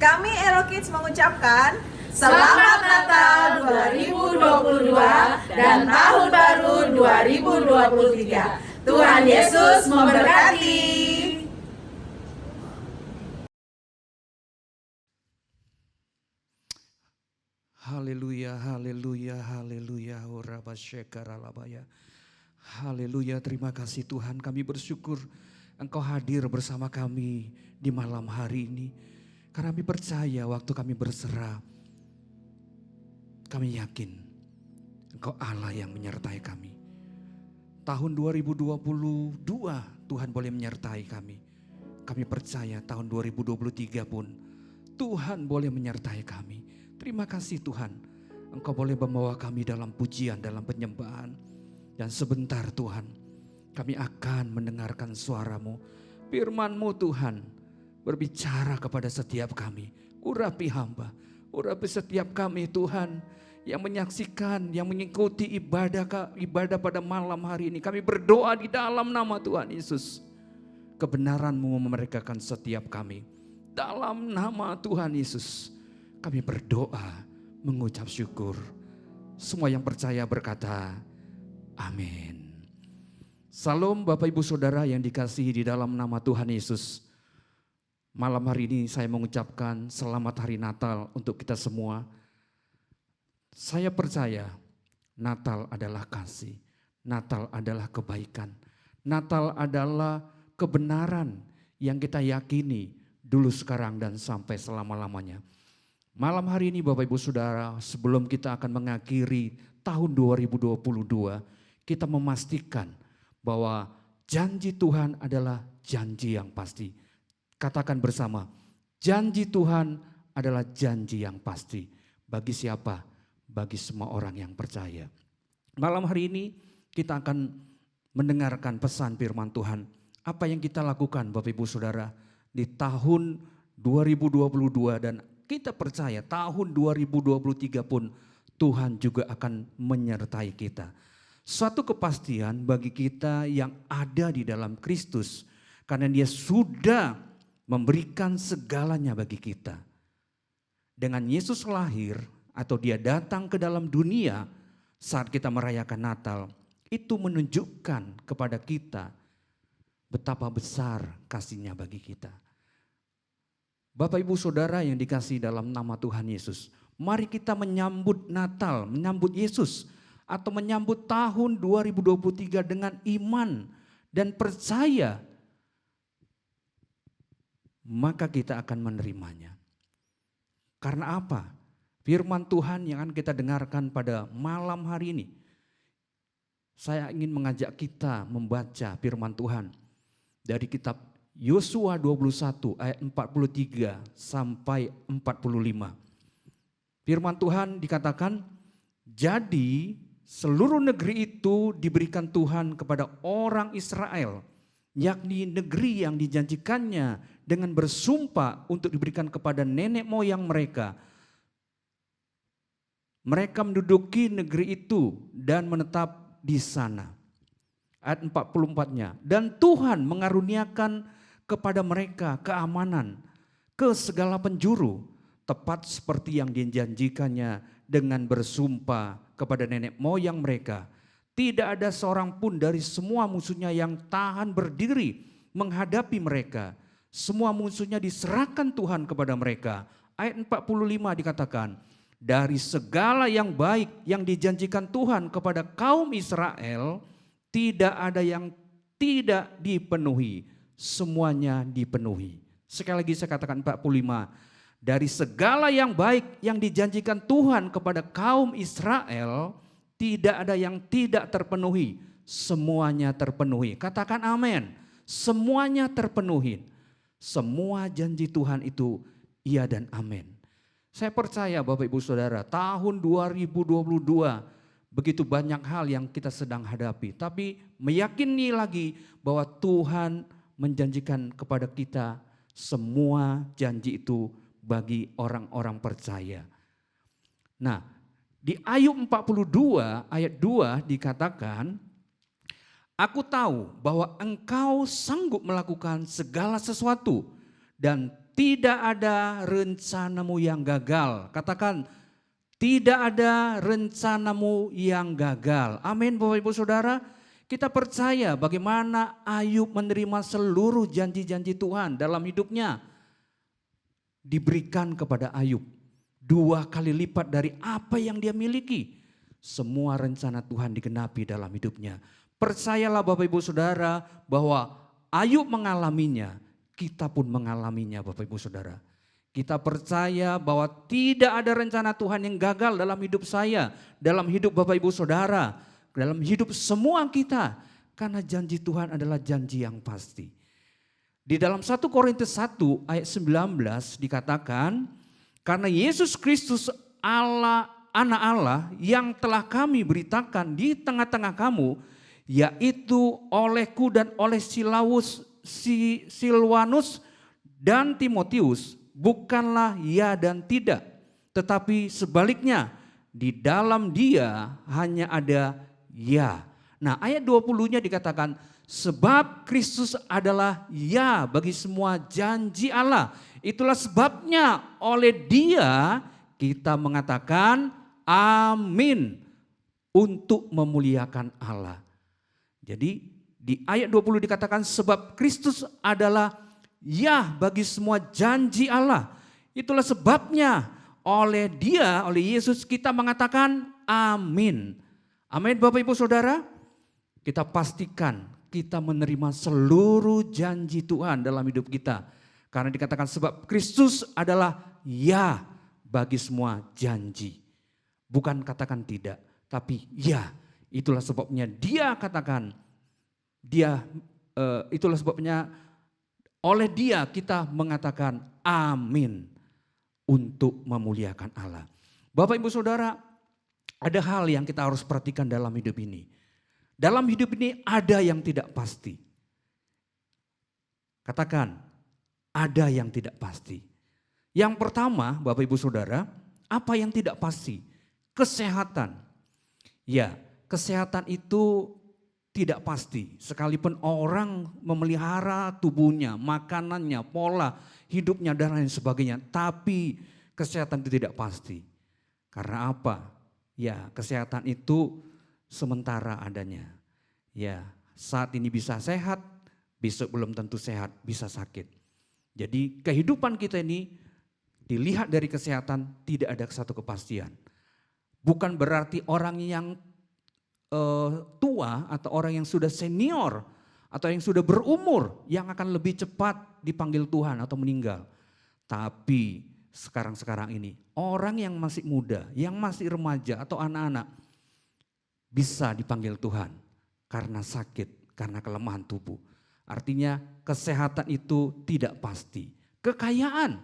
Kami Elo Kids mengucapkan Selamat Natal 2022 dan Tahun Baru 2023. Tuhan Yesus memberkati. Haleluya, haleluya, haleluya. Haleluya, terima kasih Tuhan. Kami bersyukur Engkau hadir bersama kami di malam hari ini. Karena kami percaya waktu kami berserah, kami yakin Engkau Allah yang menyertai kami. Tahun 2022 Tuhan boleh menyertai kami. Kami percaya tahun 2023 pun Tuhan boleh menyertai kami. Terima kasih Tuhan, Engkau boleh membawa kami dalam pujian, dalam penyembahan. Dan sebentar Tuhan, kami akan mendengarkan suara-Mu, firman-Mu Tuhan, berbicara kepada setiap kami. Urapi hamba, urapi setiap kami Tuhan, yang menyaksikan, yang mengikuti ibadah pada malam hari ini. Kami berdoa di dalam nama Tuhan Yesus. Kebenaran-Mu memerdekakan setiap kami. Dalam nama Tuhan Yesus, kami berdoa, mengucap syukur. Semua yang percaya berkata, amin. Salam Bapak Ibu Saudara yang dikasihi di dalam nama Tuhan Yesus. Malam hari ini saya mengucapkan selamat hari Natal untuk kita semua. Saya percaya Natal adalah kasih, Natal adalah kebaikan, Natal adalah kebenaran yang kita yakini dulu, sekarang, dan sampai selama-lamanya. Malam hari ini Bapak Ibu Saudara, sebelum kita akan mengakhiri tahun 2022, kita memastikan bahwa janji Tuhan adalah janji yang pasti. Katakan bersama, janji Tuhan adalah janji yang pasti. Bagi siapa? Bagi semua orang yang percaya. Malam hari ini kita akan mendengarkan pesan firman Tuhan. Apa yang kita lakukan Bapak Ibu Saudara di tahun 2022, dan kita percaya tahun 2023 pun Tuhan juga akan menyertai kita. Suatu kepastian bagi kita yang ada di dalam Kristus, karena Dia sudah memberikan segalanya bagi kita. Dengan Yesus lahir atau Dia datang ke dalam dunia saat kita merayakan Natal, itu menunjukkan kepada kita betapa besar kasih-Nya bagi kita. Bapak Ibu Saudara yang dikasihi dalam nama Tuhan Yesus, mari kita menyambut Natal, menyambut Yesus, atau menyambut tahun 2023 dengan iman dan percaya, maka kita akan menerimanya. Karena apa? Firman Tuhan yang akan kita dengarkan pada malam hari ini. Saya ingin mengajak kita membaca firman Tuhan dari kitab Yosua 21 ayat 43 sampai 45. Firman Tuhan dikatakan, jadi seluruh negeri itu diberikan Tuhan kepada orang Israel, yakni negeri yang dijanjikannya dengan bersumpah untuk diberikan kepada nenek moyang mereka. Mereka menduduki negeri itu dan menetap di sana. Ayat 44-nya. Dan Tuhan mengaruniakan kepada mereka keamanan ke segala penjuru, tepat seperti yang dijanjikannya dengan bersumpah kepada nenek moyang mereka. Tidak ada seorang pun dari semua musuhnya yang tahan berdiri menghadapi mereka. Semua musuhnya diserahkan Tuhan kepada mereka. Ayat 45 dikatakan, dari segala yang baik yang dijanjikan Tuhan kepada kaum Israel, tidak ada yang tidak dipenuhi. Semuanya dipenuhi. Sekali lagi saya katakan 45. Dari segala yang baik yang dijanjikan Tuhan kepada kaum Israel, tidak ada yang tidak terpenuhi. Semuanya terpenuhi. Katakan amin. Semuanya terpenuhi. Semua janji Tuhan itu iya dan amin. Saya percaya Bapak Ibu Saudara, tahun 2022 begitu banyak hal yang kita sedang hadapi. Tapi meyakini lagi bahwa Tuhan menjanjikan kepada kita semua janji itu bagi orang-orang percaya. Nah, di Ayub 42 ayat 2 dikatakan, aku tahu bahwa engkau sanggup melakukan segala sesuatu dan tidak ada rencanamu yang gagal. Katakan, tidak ada rencanamu yang gagal. Amin Bapak Ibu Saudara. Kita percaya bagaimana Ayub menerima seluruh janji-janji Tuhan dalam hidupnya. Diberikan kepada Ayub 2 kali lipat dari apa yang dia miliki. Semua rencana Tuhan digenapi dalam hidupnya. Percayalah Bapak Ibu Saudara bahwa Ayub mengalaminya, kita pun mengalaminya Bapak Ibu Saudara. Kita percaya bahwa tidak ada rencana Tuhan yang gagal dalam hidup saya, dalam hidup Bapak Ibu Saudara, dalam hidup semua kita. Karena janji Tuhan adalah janji yang pasti. Di dalam 1 Korintus 1 ayat 19 dikatakan, karena Yesus Kristus Allah, anak Allah yang telah kami beritakan di tengah-tengah kamu, yaitu olehku dan oleh Silwanus dan Timotius, bukanlah ya dan tidak, tetapi sebaliknya di dalam dia hanya ada ya. Nah ayat 20-nya dikatakan, sebab Kristus adalah ya bagi semua janji Allah. Itulah sebabnya oleh dia kita mengatakan amin untuk memuliakan Allah. Jadi di ayat 20 dikatakan sebab Kristus adalah ya bagi semua janji Allah. Itulah sebabnya oleh dia, oleh Yesus kita mengatakan amin. Amin Bapak Ibu Saudara. Kita pastikan kita menerima seluruh janji Tuhan dalam hidup kita. Karena dikatakan sebab Kristus adalah ya bagi semua janji. Bukan katakan tidak, tapi ya. Itulah sebabnya dia katakan, itulah sebabnya oleh dia kita mengatakan amin untuk memuliakan Allah. Bapak Ibu Saudara, ada hal yang kita harus perhatikan dalam hidup ini. Dalam hidup ini ada yang tidak pasti. Katakan, ada yang tidak pasti. Yang pertama, Bapak Ibu Saudara, apa yang tidak pasti? Kesehatan. Ya, kesehatan itu tidak pasti. Sekalipun orang memelihara tubuhnya, makanannya, pola hidupnya dan lain sebagainya. Tapi kesehatan itu tidak pasti. Karena apa? Ya, kesehatan itu sementara adanya. Ya, saat ini bisa sehat, besok belum tentu sehat, bisa sakit. Jadi kehidupan kita ini dilihat dari kesehatan tidak ada satu kepastian. Bukan berarti orang yang tua atau orang yang sudah senior atau yang sudah berumur yang akan lebih cepat dipanggil Tuhan atau meninggal. Tapi sekarang ini orang yang masih muda, yang masih remaja atau anak-anak bisa dipanggil Tuhan karena sakit, karena kelemahan tubuh. Artinya kesehatan itu tidak pasti. Kekayaan,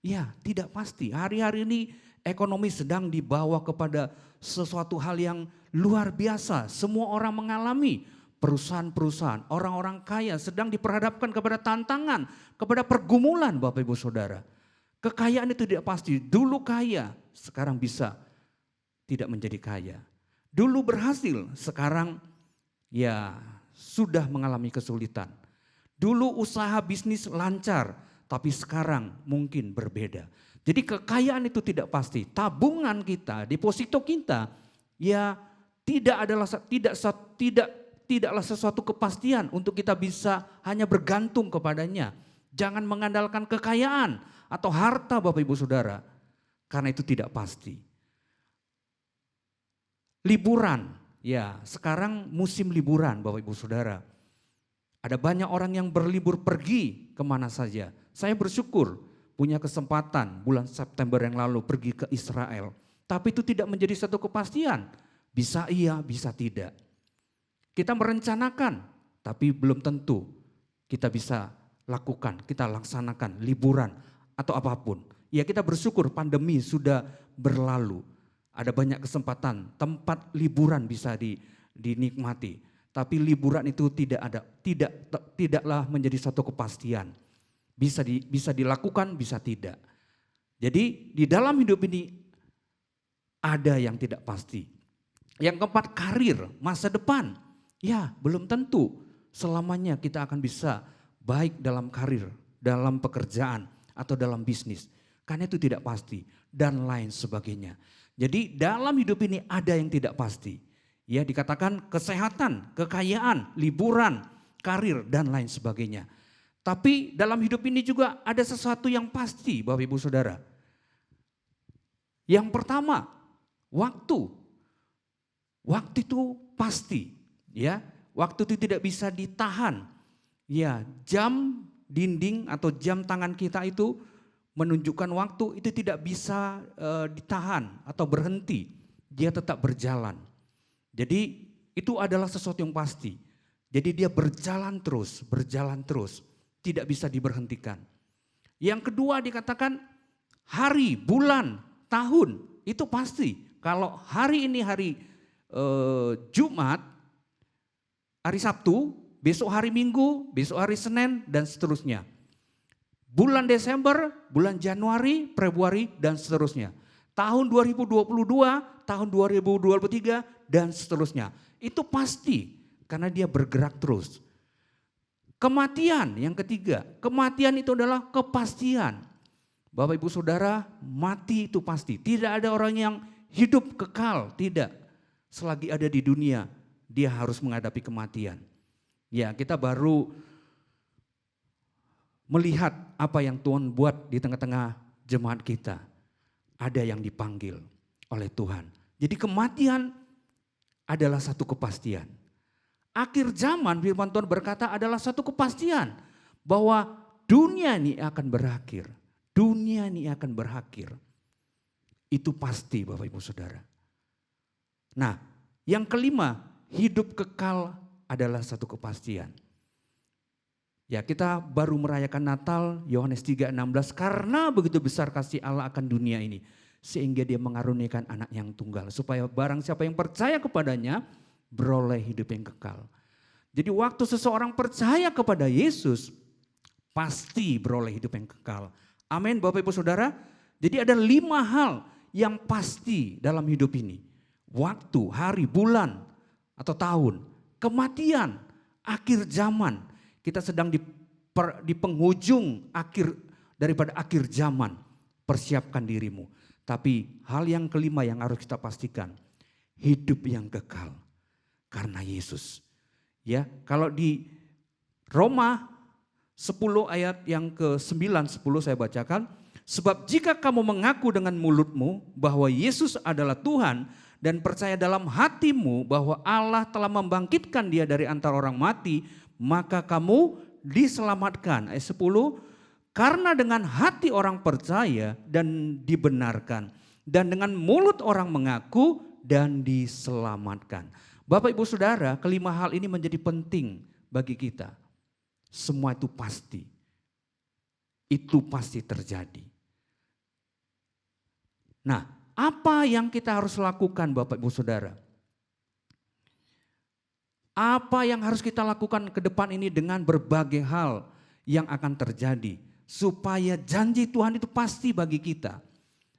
ya tidak pasti. Hari-hari ini ekonomi sedang dibawa kepada sesuatu hal yang luar biasa. Semua orang mengalami, perusahaan-perusahaan, orang-orang kaya sedang diperhadapkan kepada tantangan, kepada pergumulan Bapak Ibu Saudara. Kekayaan itu tidak pasti. Dulu kaya, sekarang bisa tidak menjadi kaya. Dulu berhasil, sekarang ya sudah mengalami kesulitan. Dulu usaha bisnis lancar, tapi sekarang mungkin berbeda. Jadi kekayaan itu tidak pasti. Tabungan kita, deposito kita, ya tidaklah sesuatu kepastian untuk kita bisa hanya bergantung kepadanya. Jangan mengandalkan kekayaan atau harta Bapak Ibu Saudara, karena itu tidak pasti. Liburan, ya sekarang musim liburan Bapak Ibu Saudara. Ada banyak orang yang berlibur pergi kemana saja. Saya bersyukur punya kesempatan bulan September yang lalu pergi ke Israel. Tapi itu tidak menjadi satu kepastian. Bisa iya, bisa tidak. Kita merencanakan, tapi belum tentu kita bisa lakukan, kita laksanakan liburan atau apapun. Ya kita bersyukur pandemi sudah berlalu. Ada banyak kesempatan, tempat liburan bisa dinikmati. Tapi liburan itu tidaklah menjadi satu kepastian. Bisa dilakukan, bisa tidak. Jadi di dalam hidup ini ada yang tidak pasti. Yang keempat, karir, masa depan. Ya, belum tentu selamanya kita akan bisa baik dalam karir, dalam pekerjaan, atau dalam bisnis. Karena itu tidak pasti dan lain sebagainya. Jadi dalam hidup ini ada yang tidak pasti. Ya, dikatakan kesehatan, kekayaan, liburan, karir, dan lain sebagainya. Tapi dalam hidup ini juga ada sesuatu yang pasti, Bapak Ibu Saudara. Yang pertama, waktu. Waktu itu pasti, ya. Waktu itu tidak bisa ditahan. Ya, jam dinding atau jam tangan kita itu menunjukkan waktu itu tidak bisa ditahan atau berhenti. Dia tetap berjalan. Jadi itu adalah sesuatu yang pasti. Jadi dia berjalan terus, tidak bisa diberhentikan. Yang kedua dikatakan hari, bulan, tahun, itu pasti. Kalau hari ini hari Jumat, hari Sabtu, besok hari Minggu, besok hari Senin, dan seterusnya. Bulan Desember, bulan Januari, Februari, dan seterusnya. Tahun 2022, tahun 2023, dan seterusnya. Itu pasti karena dia bergerak terus. Kematian yang ketiga, kematian itu adalah kepastian. Bapak Ibu Saudara, mati itu pasti. Tidak ada orang yang hidup kekal, tidak. Selagi ada di dunia, dia harus menghadapi kematian. Ya, kita baru melihat apa yang Tuhan buat di tengah-tengah jemaat kita. Ada yang dipanggil oleh Tuhan. Jadi kematian adalah satu kepastian. Akhir zaman firman Tuhan berkata adalah satu kepastian. Bahwa dunia ini akan berakhir. Dunia ini akan berakhir. Itu pasti Bapak Ibu Saudara. Nah, yang kelima, hidup kekal adalah satu kepastian. Ya, kita baru merayakan Natal, Yohanes 3:16, karena begitu besar kasih Allah akan dunia ini, sehingga dia mengaruniakan anak yang tunggal, supaya barang siapa yang percaya kepadanya, beroleh hidup yang kekal. Jadi waktu seseorang percaya kepada Yesus, pasti beroleh hidup yang kekal. Amin Bapak Ibu Saudara. Jadi ada 5 hal yang pasti dalam hidup ini. Waktu, hari, bulan, atau tahun, kematian, akhir zaman. Kita sedang di penghujung akhir daripada akhir zaman. Persiapkan dirimu. Tapi hal yang kelima yang harus kita pastikan, hidup yang kekal karena Yesus. Ya, kalau di Roma 10 ayat yang ke-9, 10 saya bacakan. Sebab jika kamu mengaku dengan mulutmu bahwa Yesus adalah Tuhan dan percaya dalam hatimu bahwa Allah telah membangkitkan dia dari antara orang mati, maka kamu diselamatkan. Ayat 10, karena dengan hati orang percaya dan dibenarkan, dan dengan mulut orang mengaku dan diselamatkan. Bapak Ibu Saudara, kelima hal ini menjadi penting bagi kita. Semua itu pasti. Itu pasti terjadi. Nah, apa yang kita harus lakukan Bapak Ibu Saudara? Apa yang harus kita lakukan ke depan ini dengan berbagai hal yang akan terjadi. Supaya janji Tuhan itu pasti bagi kita.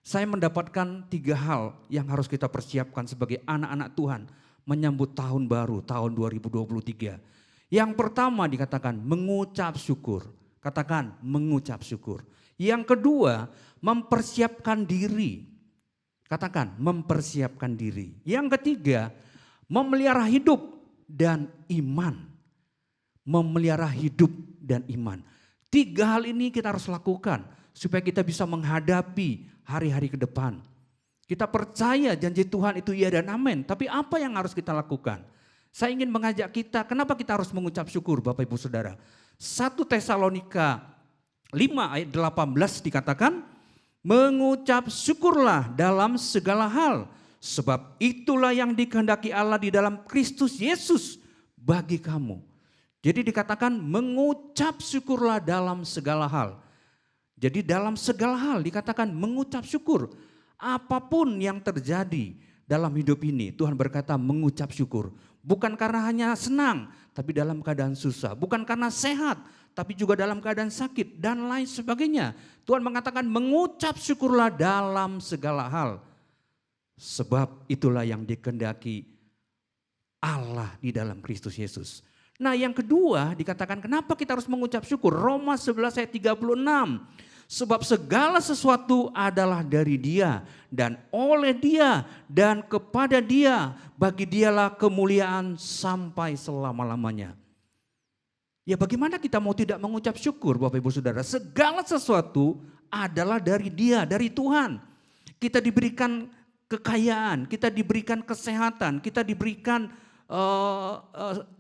Saya mendapatkan 3 hal yang harus kita persiapkan sebagai anak-anak Tuhan. Menyambut tahun baru, tahun 2023. Yang pertama dikatakan mengucap syukur. Katakan mengucap syukur. Yang kedua mempersiapkan diri. Katakan mempersiapkan diri. Yang ketiga memelihara hidup dan iman. Memelihara hidup dan iman. 3 hal ini kita harus lakukan supaya kita bisa menghadapi hari-hari ke depan. Kita percaya janji Tuhan itu iya dan amin. Tapi apa yang harus kita lakukan? Saya ingin mengajak kita, kenapa kita harus mengucap syukur Bapak Ibu Saudara? 1 Tesalonika 5 ayat 18 dikatakan, mengucap syukurlah dalam segala hal, sebab itulah yang dikehendaki Allah di dalam Kristus Yesus bagi kamu. Jadi dikatakan mengucap syukurlah dalam segala hal. Jadi dalam segala hal dikatakan mengucap syukur. Apapun yang terjadi dalam hidup ini, Tuhan berkata mengucap syukur. Bukan karena hanya senang, tapi dalam keadaan susah. Bukan karena sehat, tapi juga dalam keadaan sakit dan lain sebagainya. Tuhan mengatakan mengucap syukurlah dalam segala hal. Sebab itulah yang dikehendaki Allah di dalam Kristus Yesus. Nah yang kedua dikatakan kenapa kita harus mengucap syukur. Roma 11 ayat 36. Sebab segala sesuatu adalah dari Dia dan oleh Dia dan kepada Dia. Bagi Dialah kemuliaan sampai selama-lamanya. Ya bagaimana kita mau tidak mengucap syukur Bapak Ibu Saudara. Segala sesuatu adalah dari Dia, dari Tuhan. Kita diberikan kekayaan, kita diberikan kesehatan, kita diberikan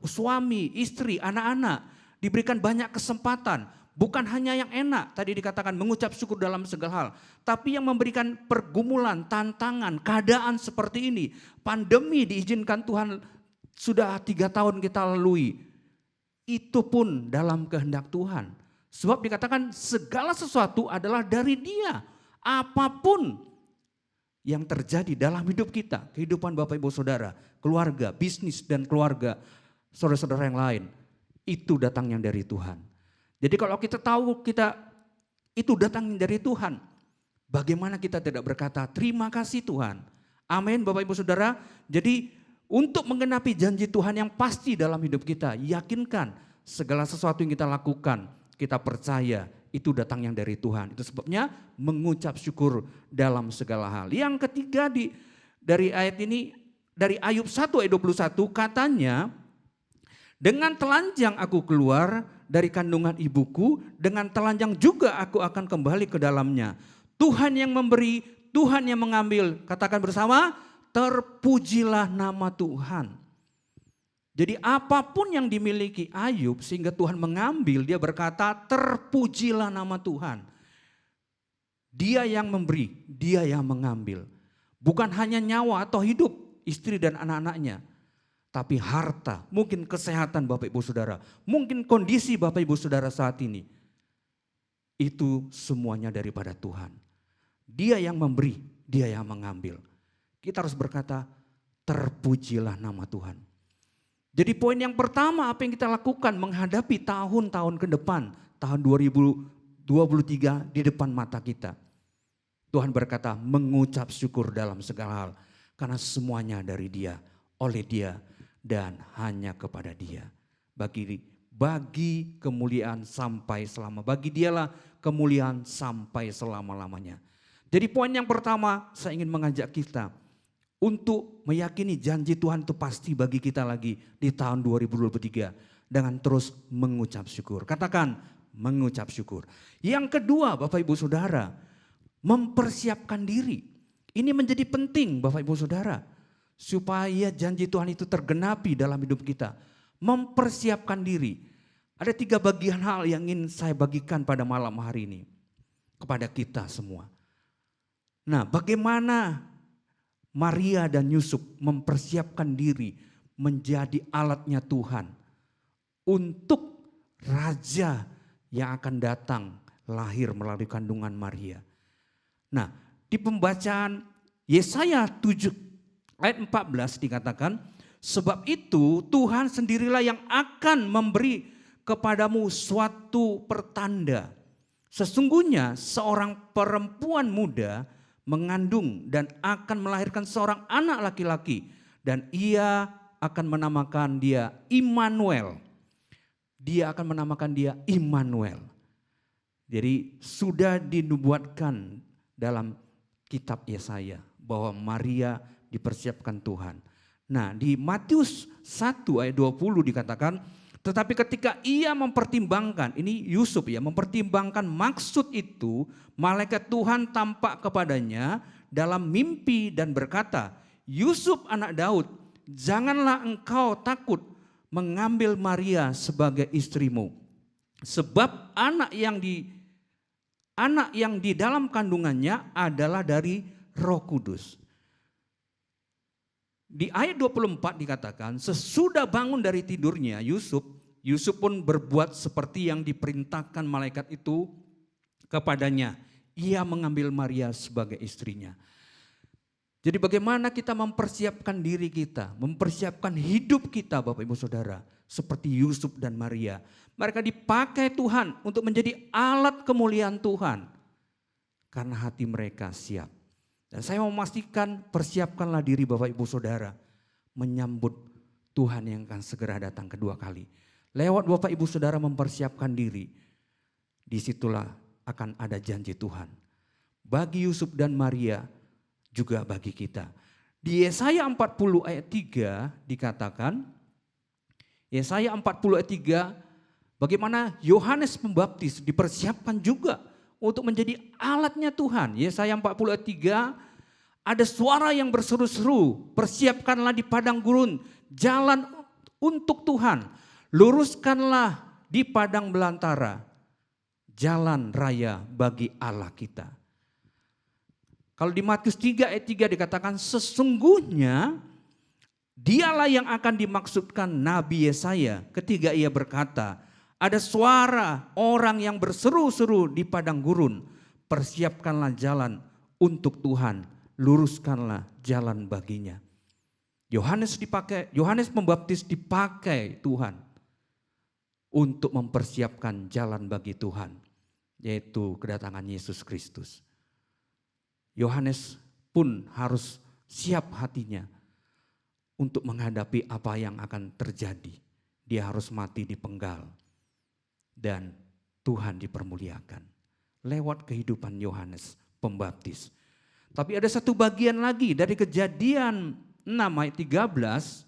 suami, istri, anak-anak. Diberikan banyak kesempatan. Bukan hanya yang enak, tadi dikatakan mengucap syukur dalam segala hal. Tapi yang memberikan pergumulan, tantangan, keadaan seperti ini. Pandemi diizinkan Tuhan sudah 3 tahun kita lalui. Itu pun dalam kehendak Tuhan. Sebab dikatakan segala sesuatu adalah dari Dia. Apapun yang terjadi dalam hidup kita, kehidupan Bapak Ibu Saudara, keluarga, bisnis dan keluarga, saudara-saudara yang lain. Itu datangnya dari Tuhan. Jadi kalau kita tahu kita itu datangnya dari Tuhan, bagaimana kita tidak berkata terima kasih Tuhan. Amin Bapak Ibu Saudara. Jadi untuk menggenapi janji Tuhan yang pasti dalam hidup kita, yakinkan segala sesuatu yang kita lakukan, kita percaya itu datangnya dari Tuhan. Itu sebabnya mengucap syukur dalam segala hal. Yang ketiga dari ayat ini, dari Ayub 1 ayat 21 katanya, dengan telanjang aku keluar dari kandungan ibuku, dengan telanjang juga aku akan kembali ke dalamnya. Tuhan yang memberi, Tuhan yang mengambil. Katakan bersama, terpujilah nama Tuhan. Jadi apapun yang dimiliki Ayub sehingga Tuhan mengambil, dia berkata terpujilah nama Tuhan. Dia yang memberi, dia yang mengambil. Bukan hanya nyawa atau hidup istri dan anak-anaknya. Tapi harta, mungkin kesehatan Bapak Ibu Saudara, mungkin kondisi Bapak Ibu Saudara saat ini. Itu semuanya daripada Tuhan. Dia yang memberi, dia yang mengambil. Kita harus berkata, terpujilah nama Tuhan. Jadi poin yang pertama apa yang kita lakukan menghadapi tahun-tahun ke depan, tahun 2023 di depan mata kita. Tuhan berkata mengucap syukur dalam segala hal. Karena semuanya dari Dia, oleh Dia, dan hanya kepada Dia. Bagi kemuliaan sampai selama. Bagi Dialah kemuliaan sampai selama-lamanya. Jadi poin yang pertama saya ingin mengajak kita untuk meyakini janji Tuhan itu pasti bagi kita lagi di tahun 2023. Dengan terus mengucap syukur. Katakan mengucap syukur. Yang kedua Bapak Ibu Saudara, mempersiapkan diri. Ini menjadi penting Bapak Ibu Saudara. Supaya janji Tuhan itu tergenapi dalam hidup kita. Mempersiapkan diri. Ada 3 bagian hal yang ingin saya bagikan pada malam hari ini. Kepada kita semua. Nah bagaimana Maria dan Yusuf mempersiapkan diri menjadi alatnya Tuhan. Untuk raja yang akan datang lahir melalui kandungan Maria. Nah di pembacaan Yesaya 7 ayat 14 dikatakan, sebab itu Tuhan sendirilah yang akan memberi kepadamu suatu pertanda. Sesungguhnya seorang perempuan muda mengandung dan akan melahirkan seorang anak laki-laki. Dan ia akan menamakan dia Immanuel. Dia akan menamakan dia Immanuel. Jadi sudah dinubuatkan dalam kitab Yesaya bahwa Maria dipersiapkan Tuhan. Nah di Matius 1 ayat 20 dikatakan, tetapi ketika ia mempertimbangkan, ini Yusuf ya, mempertimbangkan maksud itu, malaikat Tuhan tampak kepadanya dalam mimpi dan berkata, Yusuf anak Daud, janganlah engkau takut mengambil Maria sebagai istrimu. Sebab anak yang anak yang di dalam kandungannya adalah dari Roh Kudus. Di ayat 24 dikatakan, sesudah bangun dari tidurnya Yusuf pun berbuat seperti yang diperintahkan malaikat itu kepadanya. Ia mengambil Maria sebagai istrinya. Jadi bagaimana kita mempersiapkan diri kita, mempersiapkan hidup kita Bapak Ibu Saudara. Seperti Yusuf dan Maria. Mereka dipakai Tuhan untuk menjadi alat kemuliaan Tuhan. Karena hati mereka siap. Dan saya mau memastikan persiapkanlah diri Bapak Ibu Saudara. Menyambut Tuhan yang akan segera datang kedua kali. Lewat Bapak Ibu Saudara mempersiapkan diri. Disitulah akan ada janji Tuhan. Bagi Yusuf dan Maria juga bagi kita. Di Yesaya 40 ayat 3 dikatakan, Yesaya 40 ayat 3, bagaimana Yohanes Pembaptis dipersiapkan juga untuk menjadi alatnya Tuhan. Yesaya 40 ayat 3, ada suara yang berseru-seru, persiapkanlah di padang gurun jalan untuk Tuhan. Luruskanlah di padang belantara jalan raya bagi Allah kita. Kalau di Matius 3 ayat 3 dikatakan, sesungguhnya dialah yang akan dimaksudkan Nabi Yesaya ketika ia berkata, ada suara orang yang berseru-seru di padang gurun, persiapkanlah jalan untuk Tuhan, luruskanlah jalan baginya. Yohanes Pembaptis dipakai Tuhan untuk mempersiapkan jalan bagi Tuhan, yaitu kedatangan Yesus Kristus. Yohanes pun harus siap hatinya untuk menghadapi apa yang akan terjadi. Dia harus mati dipenggal dan Tuhan dipermuliakan lewat kehidupan Yohanes Pembaptis. Tapi ada satu bagian lagi dari Kejadian 6 ayat 13,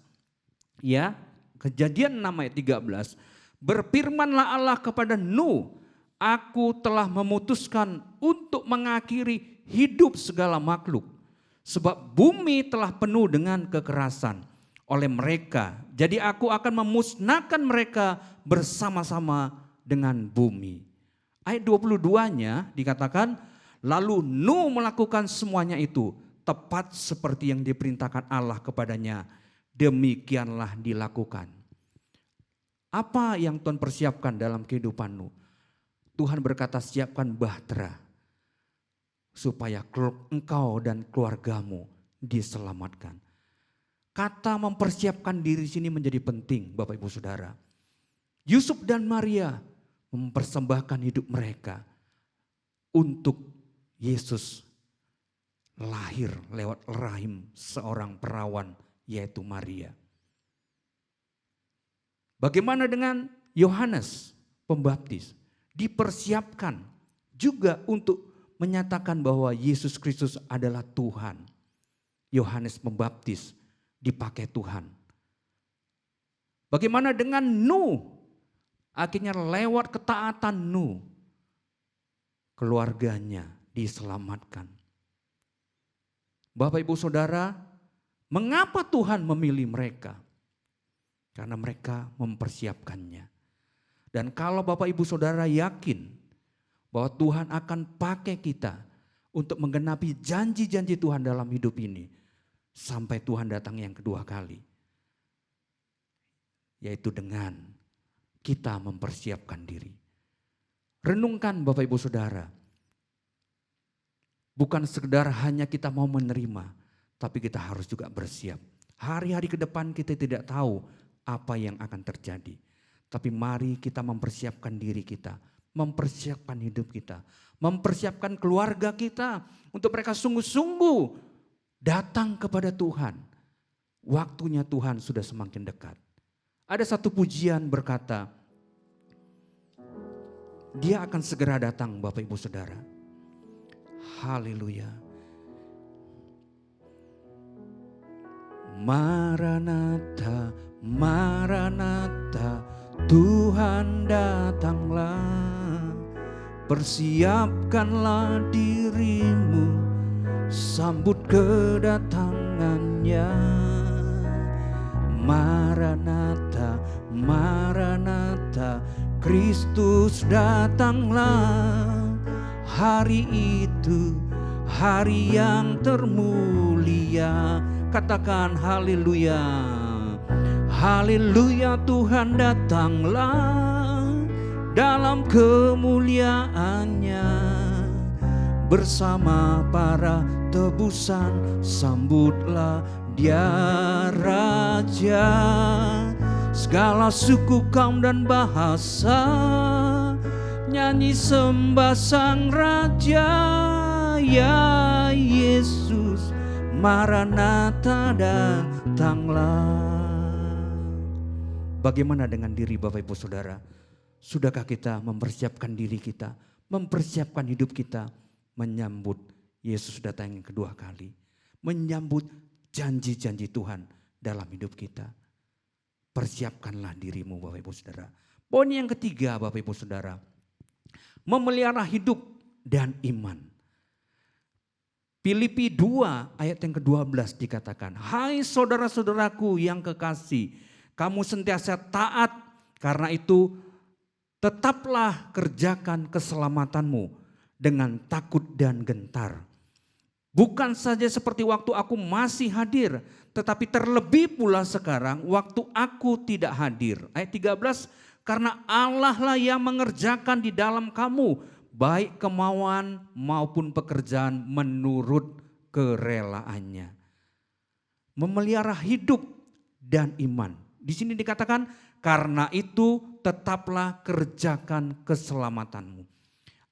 ya, Kejadian 6 ayat 13, berfirmanlah Allah kepada Nuh, aku telah memutuskan untuk mengakhiri hidup segala makhluk. Sebab bumi telah penuh dengan kekerasan oleh mereka. Jadi aku akan memusnahkan mereka bersama-sama dengan bumi. Ayat 22-nya dikatakan, lalu Nuh melakukan semuanya itu tepat seperti yang diperintahkan Allah kepadanya. Demikianlah dilakukan. Apa yang Tuhan persiapkan dalam kehidupan Nuh? Tuhan berkata, siapkan bahtera supaya engkau dan keluargamu diselamatkan. Kata mempersiapkan diri sini menjadi penting Bapak Ibu Saudara. Yusuf dan Maria mempersembahkan hidup mereka untuk Yesus lahir lewat rahim seorang perawan yaitu Maria. Bagaimana dengan Yohanes Pembaptis? Dipersiapkan juga untuk menyatakan bahwa Yesus Kristus adalah Tuhan. Yohanes Pembaptis dipakai Tuhan. Bagaimana dengan Nuh? Akhirnya lewat ketaatan Nuh, keluarganya diselamatkan. Bapak Ibu Saudara, mengapa Tuhan memilih mereka? Karena mereka mempersiapkannya. Dan kalau Bapak Ibu Saudara yakin bahwa Tuhan akan pakai kita untuk menggenapi janji-janji Tuhan dalam hidup ini sampai Tuhan datang yang kedua kali. Yaitu dengan kita mempersiapkan diri. Renungkan Bapak Ibu Saudara. Bukan sekedar hanya kita mau menerima, tapi kita harus juga bersiap. Hari-hari ke depan kita tidak tahu apa yang akan terjadi. Tapi mari kita mempersiapkan diri kita. Mempersiapkan hidup kita, mempersiapkan keluarga kita untuk mereka sungguh-sungguh datang kepada Tuhan. Waktunya Tuhan sudah semakin dekat. Ada satu pujian berkata, Dia akan segera datang Bapak Ibu Saudara. Haleluya. Maranatha, Maranatha, Tuhan datanglah. Persiapkanlah dirimu, sambut kedatangannya. Maranatha, Maranatha, Kristus datanglah. hari itu hari yang termulia. Katakan haleluya. Haleluya, Tuhan datanglah dalam kemuliaannya. Bersama para tebusan sambutlah Dia Raja. Segala suku, kaum dan bahasa nyanyi sembah Sang Raja. Ya Yesus, Maranatha, datanglah. Bagaimana dengan diri Bapak Ibu Saudara? Sudahkah kita mempersiapkan diri kita, mempersiapkan hidup kita menyambut Yesus datang yang kedua kali, menyambut janji-janji Tuhan dalam hidup kita? Persiapkanlah dirimu Bapak Ibu Saudara. Poin yang ketiga Bapak Ibu Saudara, memelihara hidup dan iman. Filipi 2 ayat yang ke-12 dikatakan, hai saudara-saudaraku yang kekasih, kamu sentiasa taat, karena itu tetaplah kerjakan keselamatanmu dengan takut dan gentar. Bukan saja seperti waktu aku masih hadir, tetapi terlebih pula sekarang waktu aku tidak hadir. Ayat 13, karena Allah lah yang mengerjakan di dalam kamu baik kemauan maupun pekerjaan menurut kerelaannya. Memelihara hidup dan iman. Di sini dikatakan karena itu tetaplah kerjakan keselamatanmu.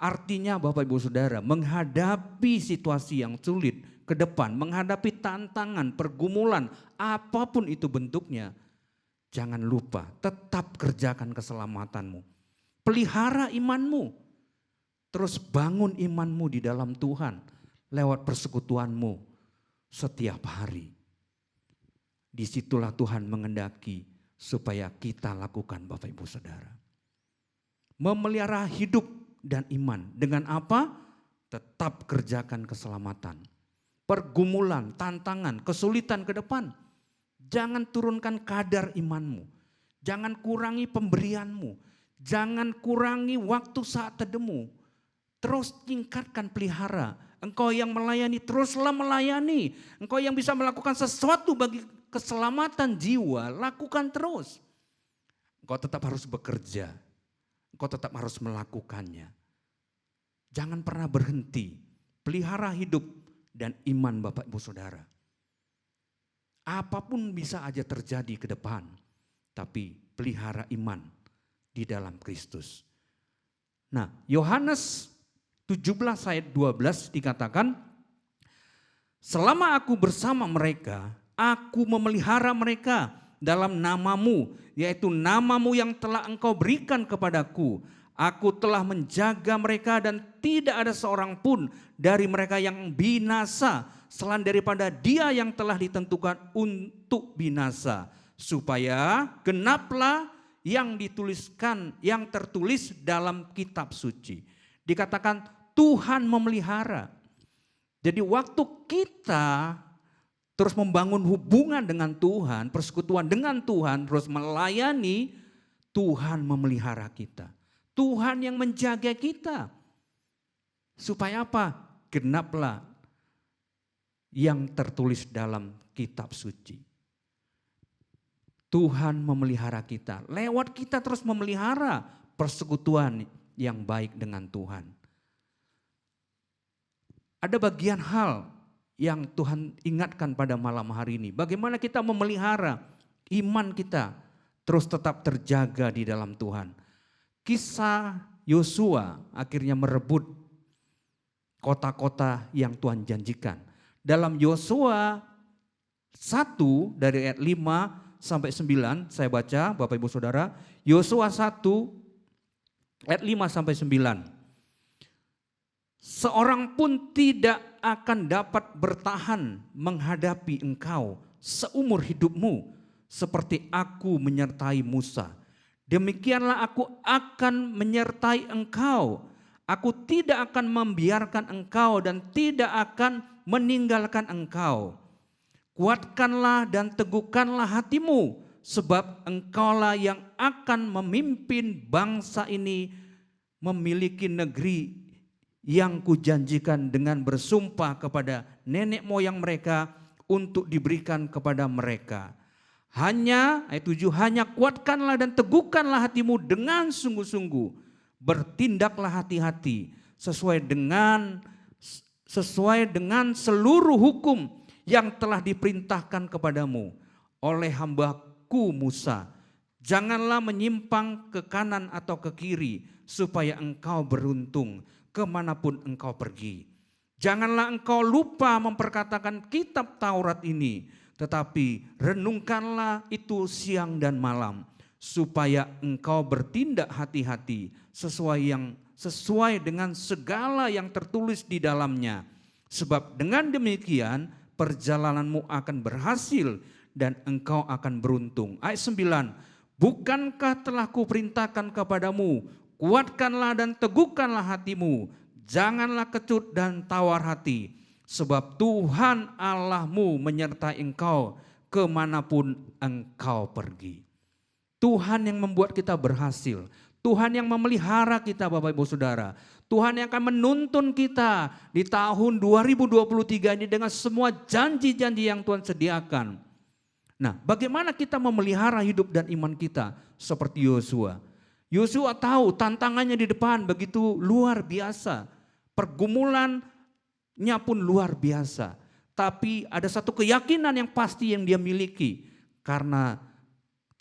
Artinya Bapak Ibu Saudara, menghadapi situasi yang sulit ke depan, menghadapi tantangan, pergumulan, apapun itu bentuknya, jangan lupa tetap kerjakan keselamatanmu. Pelihara imanmu. Terus bangun imanmu di dalam Tuhan lewat persekutuanmu setiap hari. Disitulah Tuhan mengendaki supaya kita lakukan Bapak Ibu Saudara. Memelihara hidup dan iman dengan apa? Tetap kerjakan keselamatan. Pergumulan, tantangan, kesulitan ke depan. Jangan turunkan kadar imanmu. Jangan kurangi pemberianmu. Jangan kurangi waktu saat teduhmu. Terus tingkatkan, pelihara. Engkau yang melayani, teruslah melayani. Engkau yang bisa melakukan sesuatu bagi keselamatan jiwa, lakukan terus. Engkau tetap harus bekerja. Engkau tetap harus melakukannya. Jangan pernah berhenti. Pelihara hidup dan iman Bapak Ibu Saudara. Apapun bisa aja terjadi ke depan. Tapi pelihara iman di dalam Kristus. Nah, Yohanes 17 ayat 12 dikatakan, selama aku bersama mereka, aku memelihara mereka dalam namamu, yaitu namamu yang telah engkau berikan kepadaku. Aku telah menjaga mereka dan tidak ada seorang pun dari mereka yang binasa, selain daripada dia yang telah ditentukan untuk binasa. Supaya genaplah yang dituliskan, yang tertulis dalam kitab suci. Dikatakan Tuhan memelihara. Jadi waktu kita terus membangun hubungan dengan Tuhan, persekutuan dengan Tuhan, terus melayani, Tuhan memelihara kita. Tuhan yang menjaga kita. Supaya apa? Genaplah yang tertulis dalam kitab suci. Tuhan memelihara kita. Lewat kita terus memelihara persekutuan yang baik dengan Tuhan. Ada bagian hal yang Tuhan ingatkan pada malam hari ini. Bagaimana kita memelihara iman kita terus tetap terjaga di dalam Tuhan. Kisah Yosua akhirnya merebut kota-kota yang Tuhan janjikan. Dalam Yosua 1 dari ayat 5 sampai 9 saya baca Bapak Ibu Saudara. Yosua 1 ayat 5 sampai 9. Seorang pun tidak akan dapat bertahan menghadapi engkau seumur hidupmu seperti aku menyertai Musa. Demikianlah aku akan menyertai engkau. Aku tidak akan membiarkan engkau dan tidak akan meninggalkan engkau. Kuatkanlah dan teguhkanlah hatimu, sebab engkaulah yang akan memimpin bangsa ini memiliki negeri yang kujanjikan dengan bersumpah kepada nenek moyang mereka untuk diberikan kepada mereka. Hanya, ayat 7, hanya kuatkanlah dan teguhkanlah hatimu dengan sungguh-sungguh. Bertindaklah hati-hati sesuai dengan seluruh hukum yang telah diperintahkan kepadamu oleh hambaku Musa. Janganlah menyimpang ke kanan atau ke kiri supaya engkau beruntung kemanapun engkau pergi. Janganlah engkau lupa memperkatakan kitab Taurat ini, tetapi renungkanlah itu siang dan malam supaya engkau bertindak hati-hati sesuai dengan segala yang tertulis di dalamnya. Sebab dengan demikian perjalananmu akan berhasil dan engkau akan beruntung. Ayat 9, bukankah telah kuperintahkan kepadamu, kuatkanlah dan teguhkanlah hatimu, janganlah kecut dan tawar hati, sebab Tuhan Allahmu menyertai engkau kemanapun engkau pergi. Tuhan yang membuat kita berhasil, Tuhan yang memelihara kita Bapak Ibu Saudara, Tuhan yang akan menuntun kita di tahun 2023 ini dengan semua janji-janji yang Tuhan sediakan. Nah, bagaimana kita memelihara hidup dan iman kita seperti Yosua? Yosua tahu tantangannya di depan begitu luar biasa. Pergumulannya pun luar biasa. Tapi ada satu keyakinan yang pasti yang dia miliki. Karena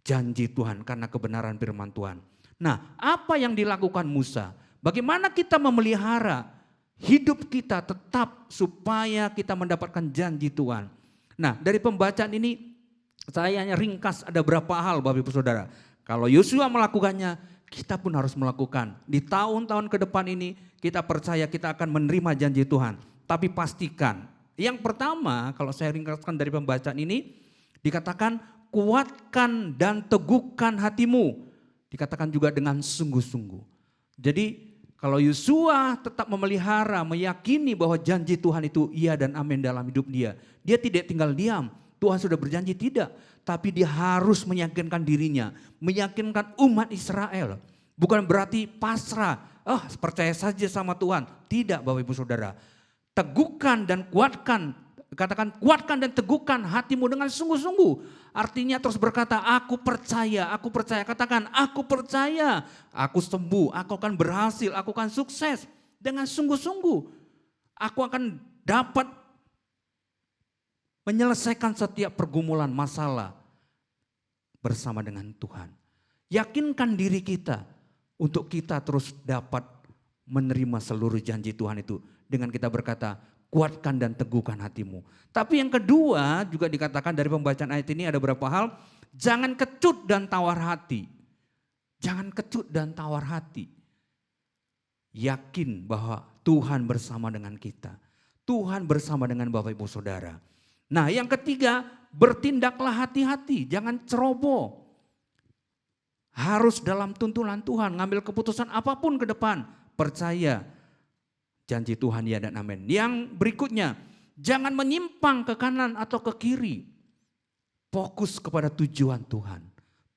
janji Tuhan, karena kebenaran firman Tuhan. Nah, apa yang dilakukan Musa? Bagaimana kita memelihara hidup kita tetap supaya kita mendapatkan janji Tuhan? Nah, dari pembacaan ini saya hanya ringkas ada berapa hal Bapak Ibu Saudara. Kalau Yosua melakukannya, kita pun harus melakukan. Di tahun-tahun ke depan ini kita percaya kita akan menerima janji Tuhan. Tapi pastikan, yang pertama kalau saya ringkaskan dari pembacaan ini, dikatakan kuatkan dan teguhkan hatimu. Dikatakan juga dengan sungguh-sungguh. Jadi kalau Yosua tetap memelihara, meyakini bahwa janji Tuhan itu iya dan amin dalam hidup dia. Dia tidak tinggal diam. Tuhan sudah berjanji tidak, tapi dia harus meyakinkan dirinya, meyakinkan umat Israel. Bukan berarti pasrah, percaya saja sama Tuhan. Tidak Bapak Ibu Saudara. Teguhkan dan kuatkan, katakan kuatkan dan teguhkan hatimu dengan sungguh-sungguh. Artinya terus berkata, aku percaya, katakan aku percaya, aku sembuh, aku akan berhasil, aku akan sukses. Dengan sungguh-sungguh, aku akan dapat menyelesaikan setiap pergumulan masalah bersama dengan Tuhan. Yakinkan diri kita untuk kita terus dapat menerima seluruh janji Tuhan itu dengan kita berkata, kuatkan dan teguhkan hatimu. Tapi yang kedua juga dikatakan dari pembacaan ayat ini ada beberapa hal, jangan kecut dan tawar hati. Jangan kecut dan tawar hati. Yakin bahwa Tuhan bersama dengan kita. Tuhan bersama dengan Bapak Ibu Saudara. Nah, yang ketiga, bertindaklah hati-hati, jangan ceroboh. Harus dalam tuntunan Tuhan, ngambil keputusan apapun ke depan, percaya janji Tuhan ya dan amin. Yang berikutnya, jangan menyimpang ke kanan atau ke kiri. Fokus kepada tujuan Tuhan,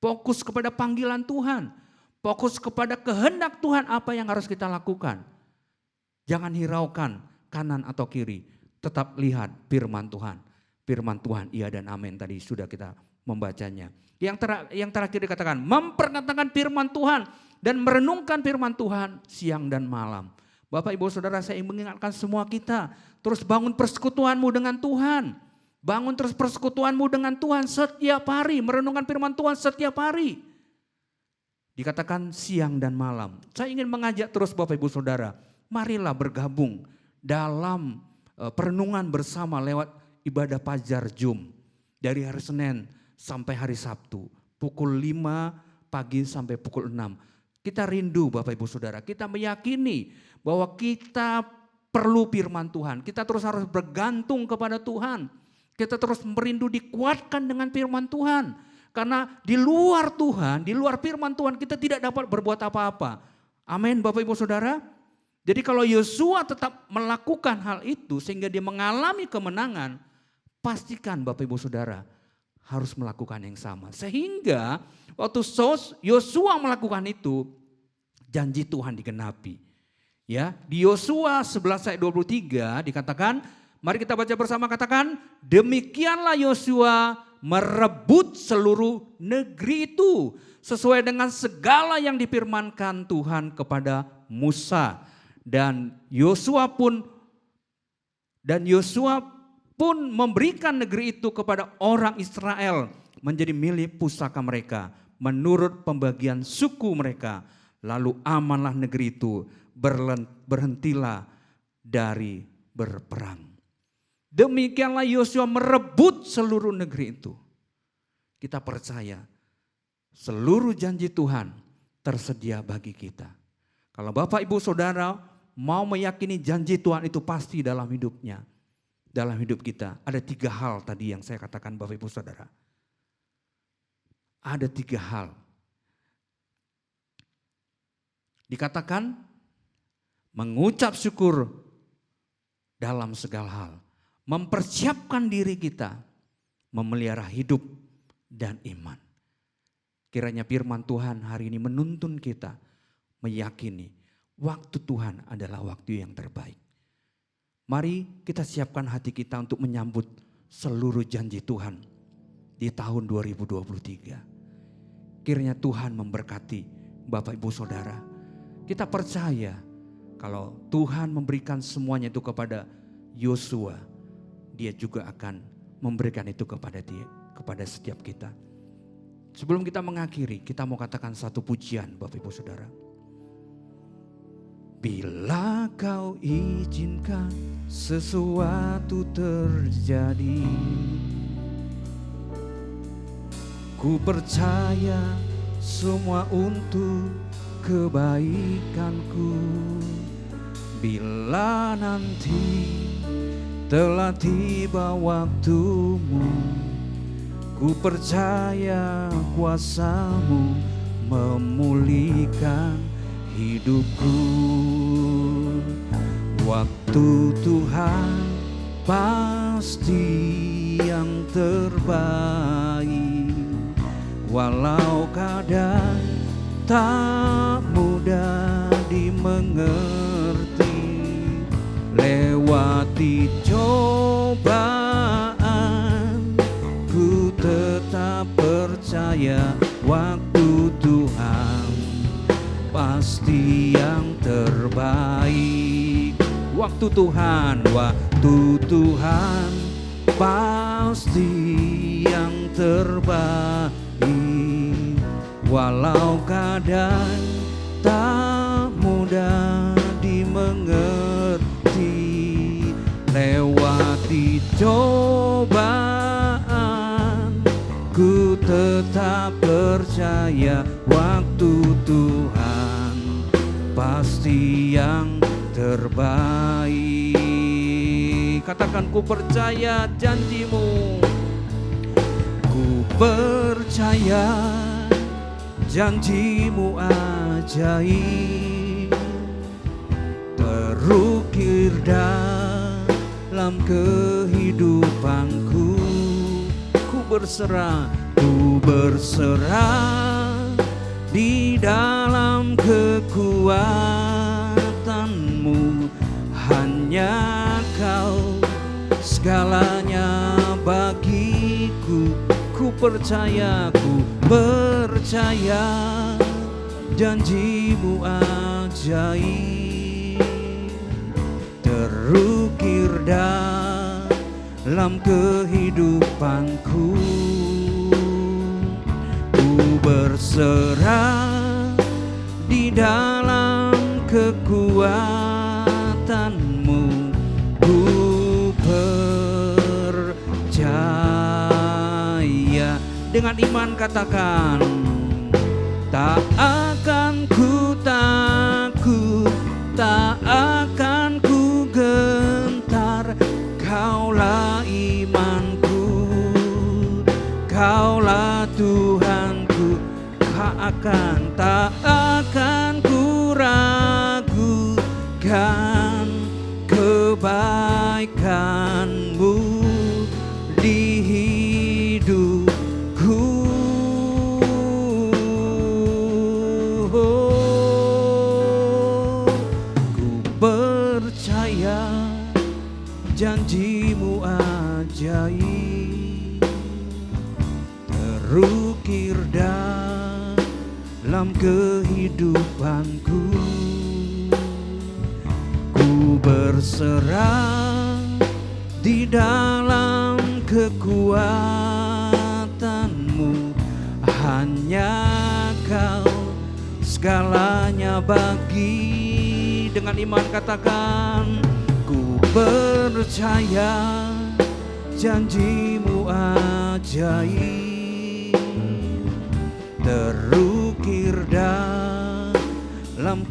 fokus kepada panggilan Tuhan, fokus kepada kehendak Tuhan apa yang harus kita lakukan. Jangan hiraukan kanan atau kiri, tetap lihat firman Tuhan. Firman Tuhan iya dan amin tadi sudah kita membacanya. Yang terakhir dikatakan memperkatakan firman Tuhan dan merenungkan firman Tuhan siang dan malam. Bapak Ibu Saudara, saya ingin mengingatkan semua kita terus bangun persekutuanmu dengan Tuhan. Bangun terus persekutuanmu dengan Tuhan setiap hari, merenungkan firman Tuhan setiap hari. Dikatakan siang dan malam. Saya ingin mengajak terus Bapak Ibu Saudara, marilah bergabung dalam perenungan bersama lewat ibadah Fajar Jum dari hari Senin sampai hari Sabtu pukul 5 pagi sampai pukul 6. Kita rindu Bapak Ibu Saudara, kita meyakini bahwa kita perlu firman Tuhan. Kita terus harus bergantung kepada Tuhan. Kita terus merindu dikuatkan dengan firman Tuhan. Karena di luar Tuhan, di luar firman Tuhan kita tidak dapat berbuat apa-apa. Amin Bapak Ibu Saudara. Jadi kalau Yosua tetap melakukan hal itu sehingga dia mengalami kemenangan, pastikan Bapak Ibu Saudara harus melakukan yang sama. Sehingga waktu Yosua melakukan itu, janji Tuhan digenapi. Ya, di Yosua 11 ayat 23 dikatakan, mari kita baca bersama, katakan, demikianlah Yosua merebut seluruh negeri itu sesuai dengan segala yang difirmankan Tuhan kepada Musa. Dan Yosua pun memberikan negeri itu kepada orang Israel menjadi milik pusaka mereka menurut pembagian suku mereka. Lalu amanlah negeri itu, berhentilah dari berperang. Demikianlah Yosua merebut seluruh negeri itu. Kita percaya seluruh janji Tuhan tersedia bagi kita. Kalau Bapak Ibu Saudara mau meyakini janji Tuhan itu pasti dalam hidupnya. Dalam hidup kita ada 3 hal tadi yang saya katakan Bapak Ibu Saudara. Ada 3 hal. Dikatakan mengucap syukur dalam segala hal. Mempersiapkan diri kita memelihara hidup dan iman. Kiranya firman Tuhan hari ini menuntun kita meyakini waktu Tuhan adalah waktu yang terbaik. Mari kita siapkan hati kita untuk menyambut seluruh janji Tuhan di tahun 2023. Kiranya Tuhan memberkati Bapak Ibu Saudara. Kita percaya kalau Tuhan memberikan semuanya itu kepada Yosua, Dia juga akan memberikan itu kepada setiap kita. Sebelum kita mengakhiri, kita mau katakan satu pujian Bapak Ibu Saudara. Bila kau izinkan sesuatu terjadi, ku percaya semua untuk kebaikanku. Bila nanti telah tiba waktumu, ku percaya kuasa-Mu memulihkan hidupku. Waktu Tuhan pasti yang terbaik, walau kadang tak mudah dimengerti. Lewati cobaan, ku tetap percaya waktu Tuhan pasti yang terbaik. Waktu Tuhan pasti yang terbaik, walau kadang tak mudah dimengerti. Lewati cobaan, ku tetap percaya waktu Tuhan pasti yang terbaik. Katakan, ku percaya janji-Mu. Ku percaya janji-Mu ajaib, terukir dalam kehidupanku. Ku berserah di dalam kekuatan-Mu. Hanya Kau segalanya bagiku. Ku percaya janji-Mu ajaib, terukir dalam kehidupanku. Ku berserah di dalam kekuatan-Mu. Ku percaya. Dengan iman katakan, tak akan ku takut, tak akan ku gentar. Kaulah imanku, Kaulah Tuhanku. Tak akan ku ragukan kebaikan-Mu di hidupku. Ku percaya janjimu ajaib, terukir dalam kehidupanku. Ku berserah di dalam kekuatanmu, hanya Kau segalanya bagi. Dengan iman katakan, ku percaya janjimu ajaib, terukir dalam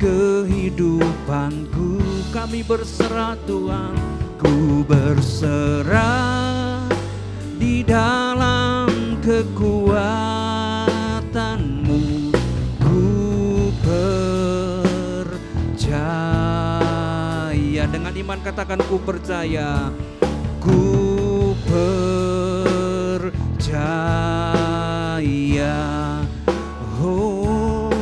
kehidupanku. Kami berserah Tuhan, ku berserah di dalam kekuatanmu. Ku percaya. Dengan iman katakan, ku percaya. Ku percaya. Oh,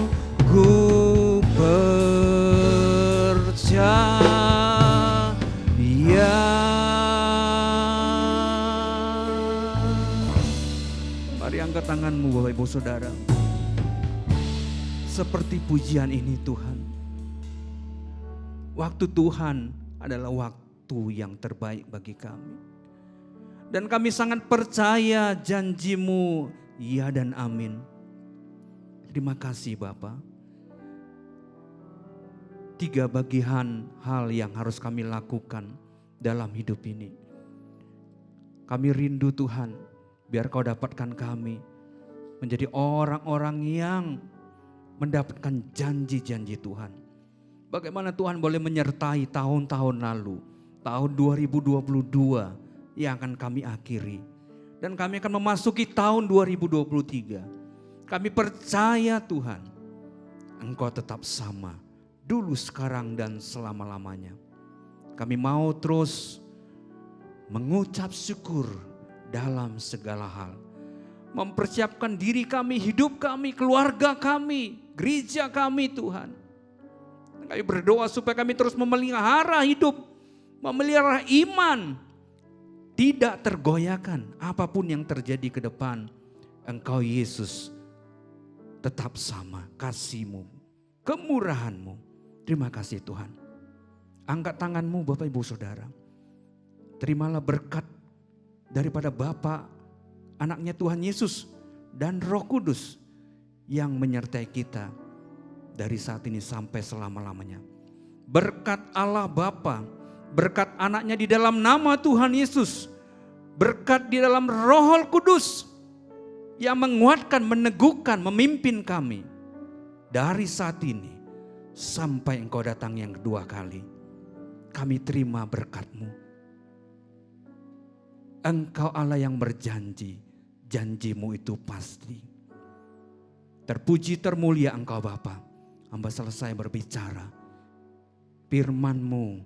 ku percaya. Mari angkat tanganmu Bapak Ibu Saudara. Seperti pujian ini Tuhan, waktu Tuhan adalah waktu yang terbaik bagi kami. Dan kami sangat percaya janjimu ya dan amin. Terima kasih Bapa. 3 bagian hal yang harus kami lakukan dalam hidup ini. Kami rindu Tuhan, biar Kau dapatkan kami menjadi orang-orang yang mendapatkan janji-janji Tuhan. Bagaimana Tuhan boleh menyertai tahun-tahun lalu, tahun 2022 yang akan kami akhiri. Dan kami akan memasuki tahun 2023. Kami percaya Tuhan, Engkau tetap sama, dulu, sekarang, dan selama-lamanya. Kami mau terus mengucap syukur dalam segala hal. Mempersiapkan diri kami, hidup kami, keluarga kami, gereja kami Tuhan. Kami berdoa supaya kami terus memelihara hidup, memelihara iman, tidak tergoyahkan apapun yang terjadi ke depan. Engkau Yesus tetap sama, kasih-Mu, kemurahan-Mu. Terima kasih Tuhan. Angkat tanganmu Bapak Ibu Saudara. Terimalah berkat daripada Bapa, anaknya Tuhan Yesus, dan Roh Kudus yang menyertai kita dari saat ini sampai selama-lamanya. Berkat Allah Bapa, berkat anaknya di dalam nama Tuhan Yesus, berkat di dalam Roh Kudus yang menguatkan, meneguhkan, memimpin kami dari saat ini sampai Engkau datang yang kedua kali. Kami terima berkat-Mu. Engkau Allah yang berjanji, janji-Mu itu pasti. Terpuji termulia Engkau Bapa. Hamba selesai berbicara, firman-Mu,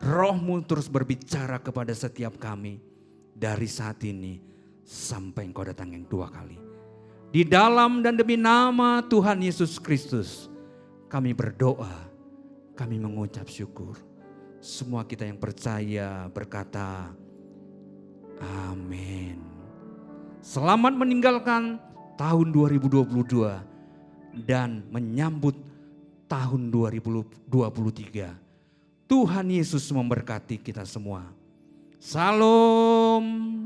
Roh-Mu terus berbicara kepada setiap kami dari saat ini sampai Engkau datang yang dua kali. Di dalam dan demi nama Tuhan Yesus Kristus kami berdoa, kami mengucap syukur. Semua kita yang percaya berkata amin. Selamat meninggalkan tahun 2022 dan menyambut tahun 2023. Tuhan Yesus memberkati kita semua. Salam.